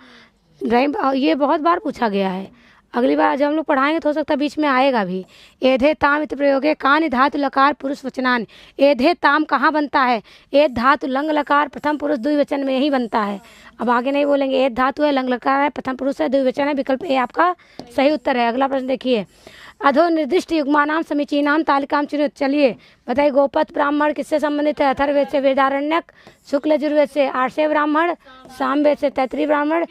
रहीम ये बहुत बार पूछा गया है। अगली बार जब हम लोग पढ़ाएंगे तो हो सकता है बीच में आएगा भी। एधे ताम इत प्रयोगे कान धातु लकार पुरुष वचनान। एधे ताम कहाँ बनता है? एध धातु लंग लकार प्रथम पुरुष द्विवचन में ही बनता है। अब आगे नहीं बोलेंगे। एध धातु है, लंग लकार है, प्रथम पुरुष है, द्विवचन है। विकल्प ए आपका सही उत्तर है। अगला प्रश्न देखिए, अधो निर्दिष्ट युग्मानाम समीचीनाम तालिकाम चिनुत। चलिए बताइए, गोपथ ब्राह्मण किससे संबंधित है? अथर्ववेद से वेदारण्यक, शुक्ल यजुर्वेद से आर्षेय ब्राह्मण, सामवेद से तैत्तिरीय ब्राह्मण।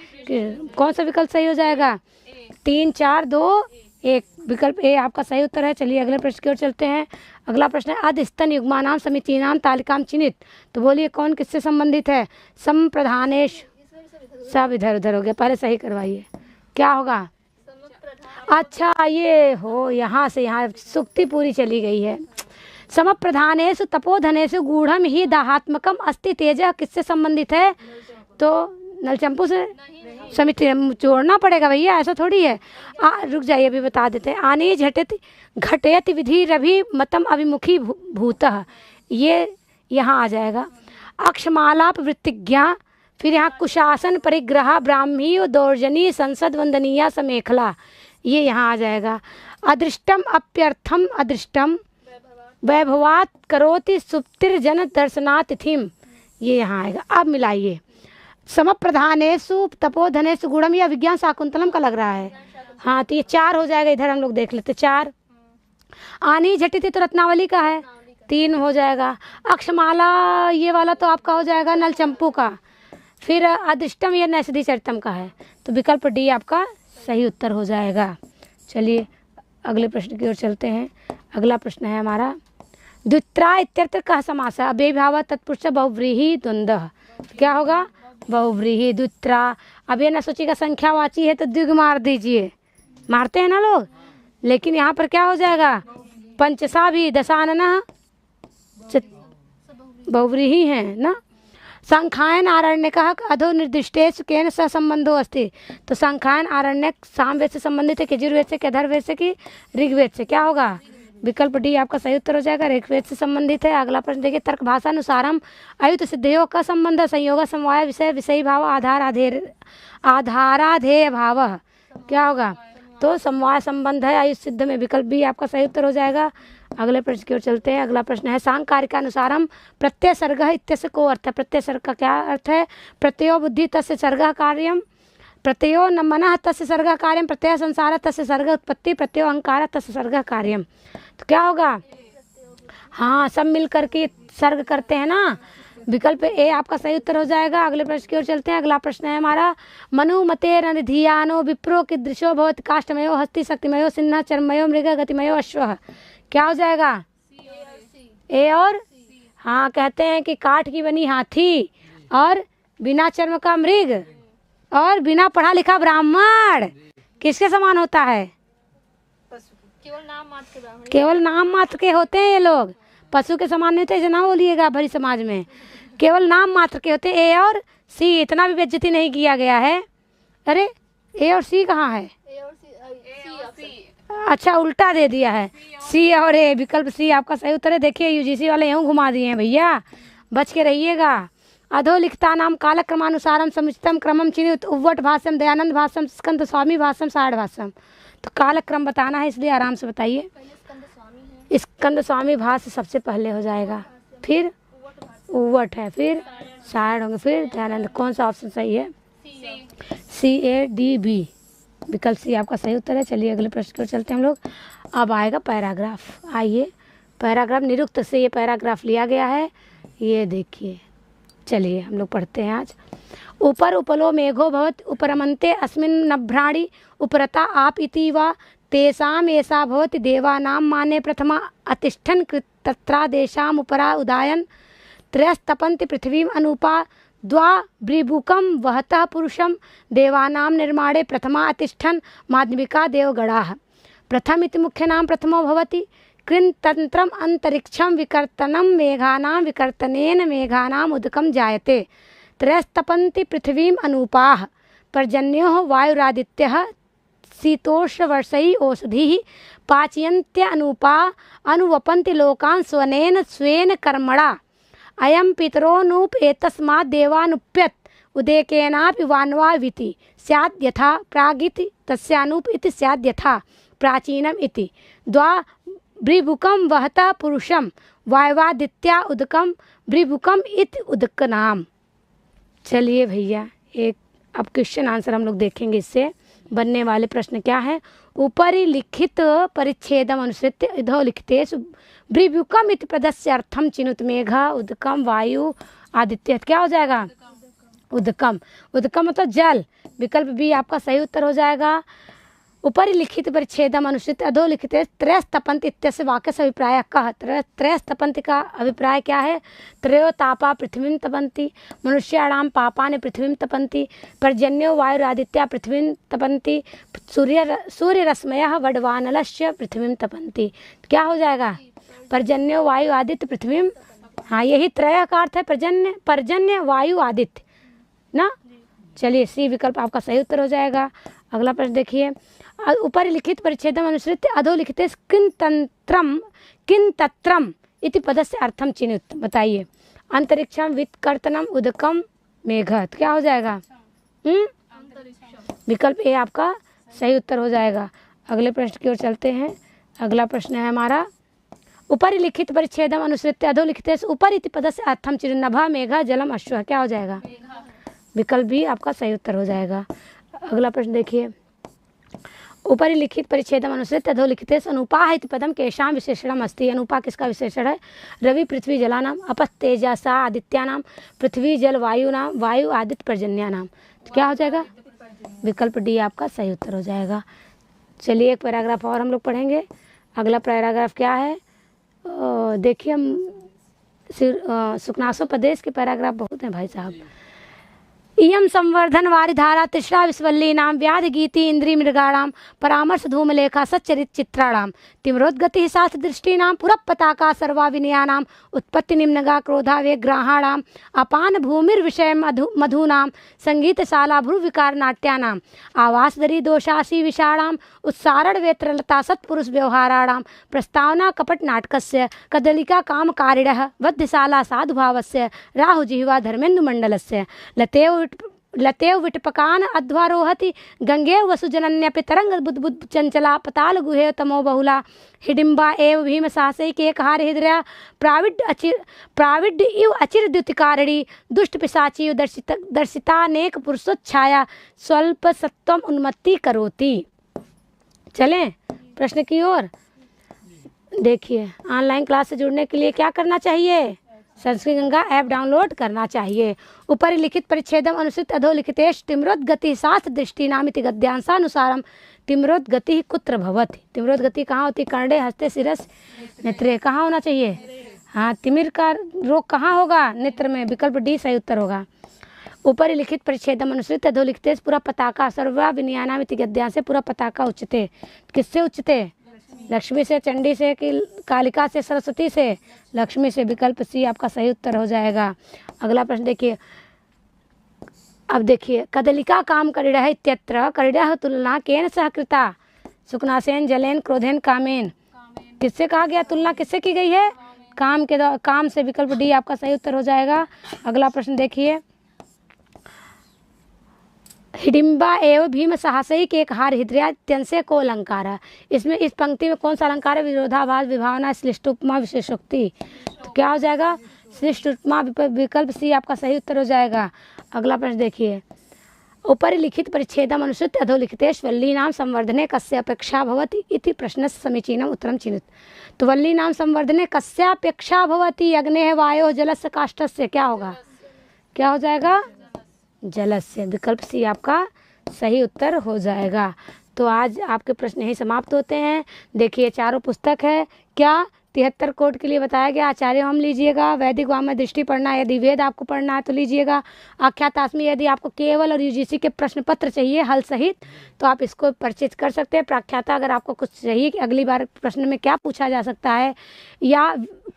कौन सा विकल्प सही हो जाएगा? 3 4 2 1, विकल्प ए आपका सही उत्तर है। चलिए अगले प्रश्न की ओर चलते हैं। अगला प्रश्न है अधस्तन युग्मानाम समीचीनाम तालिकाम चिनित। तो बोलिए कौन किससे संबंधित है? संप्रधानेश, सब इधर उधर हो गया, पहले सही करवाइए, क्या होगा? अच्छा ये हो, यहाँ से यहाँ सुक्ति पूरी चली गई है। समप्रधानेषु तपोधनेषु गूढ़म ही दाहात्मकम अस्ति तेजः किससे संबंधित है? तो नलचंपू से। समिति जोड़ना पड़ेगा भैया, ऐसा थोड़ी है। रुक जाइए, अभी बता देते हैं। आनी झटित घटेत विधि रभि मतम अभिमुखी भूतः, ये यहाँ आ जाएगा। अक्षमालाप वृत्तिज्ञा, फिर यहाँ कुशासन परिग्रह ब्राह्मी दौर्जनी संसद वंदनीय समेखला, ये यहाँ आ जाएगा। अदृष्टम अप्यर्थम अदृष्टम वैभवात करोति सुप्तिर्जन दर्शनातिथिम, ये यहाँ आएगा। अब मिलाइए, समप्रधानेषु तपोधनेषु गुणम, या विज्ञान शाकुंतलम का लग रहा है। हाँ तो ये 4 हो जाएगा, इधर हम लोग देख लेते 4। आनी झटिति तो रत्नावली का है, 3 हो जाएगा। अक्षमाला ये वाला तो आपका हो जाएगा नलचंपू का। फिर अदृष्टम ये नैषधि चरितम का है, तो विकल्प डी आपका सही उत्तर हो जाएगा। चलिए अगले प्रश्न की ओर चलते हैं। अगला प्रश्न है हमारा, द्वित्रा इत्यत्र कः समासः? अव्ययीभावः तत्पुरुष बहुव्रीहि द्वंद्वः, क्या होगा? बहुव्रीहि द्वित्रा। अब ये न सोचिएगा संख्यावाची है तो द्विग मार दीजिए, मारते हैं ना लोग, लेकिन यहाँ पर क्या हो जाएगा? पंचसा भी दशानन बहुव्रीहि है ना। संख्यायन आरण्यक अधो निर्दिष्टेषु केन सह संबंधो अस्ति? तो संख्यायन आरण्यक सामवेद से संबंधित है, यजुर्वेद से, अथर्ववेद से कि ऋग्वेद से? क्या होगा? विकल्प डी आपका सही उत्तर हो जाएगा, ऋग्वेद से संबंधित है। अगला प्रश्न देखिए, तर्क भाषानुसारम अयुत सिद्धयों का संबंध संयोग समवाय विषय विषयी भाव आधाराधेय भाव, क्या होगा? तो समवाय संबंध है अयुत सिद्ध में, विकल्प बी आपका सही उत्तर हो जाएगा। अगले प्रश्न की ओर चलते हैं। अगला प्रश्न है सांकारिकानुसारम प्रत्यय सर्ग इत्यस्य को अर्थ है? प्रत्यय सर्ग का क्या अर्थ है? प्रत्ययो बुद्धि तस्य सर्ग कार्यम, प्रत्ययो न मनः तस्य सर्ग कार्यम, प्रत्यय संसार तस्य सर्ग उत्पत्ति, प्रत्ययो अहंकार तस्य सर्ग कार्यम। तो क्या होगा? हाँ सब मिल करके सर्ग करते हैं ना, विकल्प ए आपका सही उत्तर हो जाएगा। अगले प्रश्न की ओर चलते हैं। अगला प्रश्न है हमारा, मनुमते रणधियानो विप्रो कीदृशो भवति? काष्ठमयो हस्ति शक्तिमयो सिंह चर्मयो मृग गतिमयो अश्वः, क्या हो जाएगा? ए और हाँ, कहते हैं कि काठ की बनी हाथी और बिना चर्म का मृग और बिना पढ़ा लिखा ब्राह्मण किसके समान होता है?
केवल नाम मात्र के ब्राह्मण,
केवल नाम मात्र के होते हैं ये लोग, पशु के समान नहीं होते, जना बोलिएगा भरी समाज में, केवल नाम मात्र के होते हैं। ए और सी, इतना भी बेइज्जती नहीं किया गया है। अरे ए और सी कहाँ है? अच्छा उल्टा दे दिया है, सी और ए, विकल्प सी आपका सही उत्तर है। देखिए यूजीसी वाले यूँ घुमा दिए हैं भैया, बच के रहिएगा। अधोलिखिता नाम कालक्रमानुसारम समुचितम क्रमम चिन्हित उव्वट भाष्यम दयानंद भाष्यम स्कंद स्वामी भाष्यम साठ भाष्यम। तो कालक्रम बताना है इसलिए आराम से बताइए। स्कंद स्वामी भाष्य सबसे पहले हो जाएगा, फिर उव्वट है, फिर साठ होंगे, फिर दयानंद। कौन सा ऑप्शन सही है? CADB, विकल्प सी आपका सही उत्तर है। चलिए अगले प्रश्न की ओर चलते हैं हम लोग। अब आएगा पैराग्राफ। आइए, पैराग्राफ निरुक्त से ये पैराग्राफ लिया गया है, ये देखिए। चलिए हम लोग पढ़ते हैं आज। ऊपर उपलो मेघो भवत उपरमन्ते अस्मिन् नभ्राणि उपरता आप इति वा तेषाम ऐसा भवति देवानां माने प्रथमा अतिष्ठन् तत्रादेशाम उपरा उदायन त्रयस्तपन्ति पृथ्वीम अनुपा द्वाब्रिबुकं वहतः पुरुषं देवानां निर्माणे प्रथमा अतिष्ठन् माध्यमिका देवगणाः। प्रथम इति मुख्यनाम प्रथमो भवति कृन्तन्त्रम अंतरिक्षम विकर्तनम मेघानां विकर्तनेन मेघानां उदकं जायते त्रयस्तपन्ति पृथ्वीम अनुपाः पर्जन्योः वायुरादित्यः शीतोष्णवर्षैः औषधिः पाचयन्त्य अनुपा अनुवपन्ति लोकान् स्वनेन स्वेन कर्मणा अयं पितरोनुप एतस्मात् देवानुप्यत उदेकेनापि वान्वाविति स्याद् यथा प्रागिति तस्यानुप इति स्याद् यथा प्राचीनम इति द्वाब्रिबुकं वहतः पुरुषं वायवादित्या उदकं ब्रिबुकम इति उदकनाम। चलिए भैया एक अब क्वेश्चन आंसर हम लोग देखेंगे इससे। बनने वाले प्रश्न क्या है? ऊपरी लिखित परिच्छेदम अनुसृत्य इधो लिखितेषु ब्रीव्युकम इति पदस्य अर्थम चिनुत मेघ उदकम वायु आदित्य। क्या हो जाएगा? उदकम। उदकम मतलब जल। विकल्प बी आपका सही उत्तर हो जाएगा। ऊपरी लिखित परिच्छेदम अनुसृत्य अधोलिखित त्रयस्तपन्ति इत्यस्य वाक्यस्य अभिप्राय कः? त्रयस्तपन्ति का अभिप्राय क्या है? त्रयो तापा पृथ्वीं तपन्ति, मनुष्याणां पापानि पृथ्वीं तपन्ति, पर्जन्यो वायुरादित्या पृथ्वीं तपन्ति, सूर्यरश्मयः वडवानलस्य पृथ्वीं तपन्ति। क्या हो जाएगा? पर्जन्यो वायु आदित्य पृथ्वीं। हाँ, यही त्रय का अर्थ है पर्जन्य वायु आदित्य ना। चलिए, सी विकल्प आपका सही उत्तर हो जाएगा। अगला प्रश्न देखिए। ऊपर लिखित परिच्छेदम अनुसृत्य अधोलिखिते किन तत्रम इति पदस्य अर्थम चिनुत। बताइए। अंतरिक्षम वित्कर्तनम उदकम मेघ। क्या हो जाएगा? विकल्प ए आपका सही उत्तर हो जाएगा। अगले प्रश्न की ओर चलते हैं। अगला प्रश्न है हमारा, ऊपर लिखित परिच्छेदम अनुसृत्य अधोलिखिते ऊपर इति पदस्य अर्थम चिनुत। नभ मेघ जलम अश्व। क्या हो जाएगा? विकल्प भी आपका सही उत्तर हो जाएगा। अगला प्रश्न देखिए। ऊपरी लिखित परिच्छेदम अनुसृत्य अधोलिखिते अनुपा इति पदम केशाम विशेषणम अस्ति। अनुपा किसका विशेषण है? रवि पृथ्वी जलानाम, अपः तेजसा आदित्यानाम, पृथ्वी जल वायुनाम, वायु आदित्य पर्जन्यानाम। तो क्या हो जाएगा? विकल्प डी आपका सही उत्तर हो जाएगा। चलिए, एक पैराग्राफ और हम लोग पढ़ेंगे। अगला पैराग्राफ क्या है? देखिए, हम सुखनासोपदेश के पैराग्राफ बहुत हैं भाई साहब। इयं संवर्धन वारी धारा तिस्रा विश्वल्लीनां व्याध गीति इंद्री मृगाणां परामर्श धूमलेखा सच्चरित चित्राणां तिम्रोद्गति शास्त्र दृष्टीनां पुरपताका सर्वा विनयानां उत्पत्ति निम्नगा क्रोधा वेग्राहाणां अपान भूमिर्विषयं मधूनां संगीतशाला भ्रुविकार नाट्यानां आवासदरी दोषासी विषाणां उत्सारण वेत्रलता सत्पुरुष व्यवहाराणां प्रस्तावना कपट नाटकस्य कदलिका कामकारिणः वध्यशाला साधुभावस्य राहुजिह्वा धर्मेन्दुमण्डलस्य लतेव विटपकान अध्वारोहति गंगे वसुजनन्यपि तरंग बुद्बुद चंचला पताल गुहे तमो बहुला हिडिम्बा एव भीम साहसैकेकहार हृदया प्राविड्य इव अचिर द्युतिकारिणी दुष्ट पिशाची दर्शितानेक पुरुषोच्छाया स्वल्प सत्वम उन्मत्ति करोति। चलें प्रश्न की ओर। देखिए, ऑनलाइन क्लास से जुड़ने के लिए क्या करना चाहिए? संस्कृत गंगा ऐप डाउनलोड करना चाहिए। ऊपर लिखित परिच्छेदम अनुसृत अधोलिखितेश तिम्रोद्गति शास्त्र दृष्टिनामिति गद्यांशानुसारम तिम्रोद्गति कुत्र भवति। तिम्रोद्गति कहाँ होती? कर्णे हस्ते शिरस नेत्रे। कहाँ होना चाहिए? हाँ, तिमिर का रोग कहाँ होगा? नेत्र में। विकल्प डी सही उत्तर होगा। ऊपर लिखित परिच्छेदम अनुसृत अधोलिखितेश पूरा पताका सर्वा विनयानामिति गद्यांशे पूरा पताका उच्चते। किससे उच्चते? लक्ष्मी से, चंडी से, कि कालिका से, सरस्वती से? लक्ष्मी से। विकल्प सी आपका सही उत्तर हो जाएगा। अगला प्रश्न देखिए। अब देखिए, कदलिका काम करिणः इत्यत्र करिणः तुलना केन सह कृता? सुखनासेन जलेन क्रोधेन कामेन। किससे कहा गया? तुलना किससे की गई है? काम से। विकल्प डी आपका सही उत्तर हो जाएगा। अगला प्रश्न देखिए। हिडिम्बा एवं भीम साहसिक एक हार हृदय को अलंकार है। इसमें इस पंक्ति में कौन सा अलंकार है? विरोधाभास, विभावना, श्लिष्टोपमा, विशेषोक्ति। तो क्या हो जाएगा? श्लिष्टोपमा। विकल्प सी आपका सही उत्तर हो जाएगा। अगला प्रश्न देखिए। ऊपर लिखित परिच्छेदम अनुसृत अधोलिखितेश वल्लीनाम संवर्धने कस्य अपेक्षा भवति इति प्रश्नस्य समीचीनम उत्तरम चिनुत। तो वल्लीनाम संवर्धने कस्य अपेक्षा भवति? अग्नेः वायोः जलस्य काष्ठस्य। क्या होगा? क्या हो जाएगा? जलस्य। विकल्प सी आपका सही उत्तर हो जाएगा। तो आज आपके प्रश्न यही समाप्त होते हैं। देखिए, चारों पुस्तक है। क्या 73 कोड के लिए बताया गया। आचार्य हम लीजिएगा। वैदिक वामन दृष्टि पढ़ना है, यदि वेद आपको पढ़ना है तो लीजिएगा। आख्यात आसमी, यदि आपको केवल और यूजीसी के प्रश्न पत्र चाहिए हल सहित तो आप इसको परचेज कर सकते हैं। प्रख्याता, अगर आपको कुछ चाहिए कि अगली बार प्रश्न में क्या पूछा जा सकता है या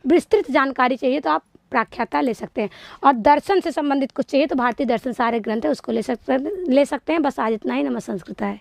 विस्तृत जानकारी चाहिए तो आप प्रख्याता ले सकते हैं। और दर्शन से संबंधित कुछ चाहिए तो भारतीय दर्शन सारे ग्रंथ है, उसको ले सकते हैं। बस आज इतना ही। नमः संस्कृत है।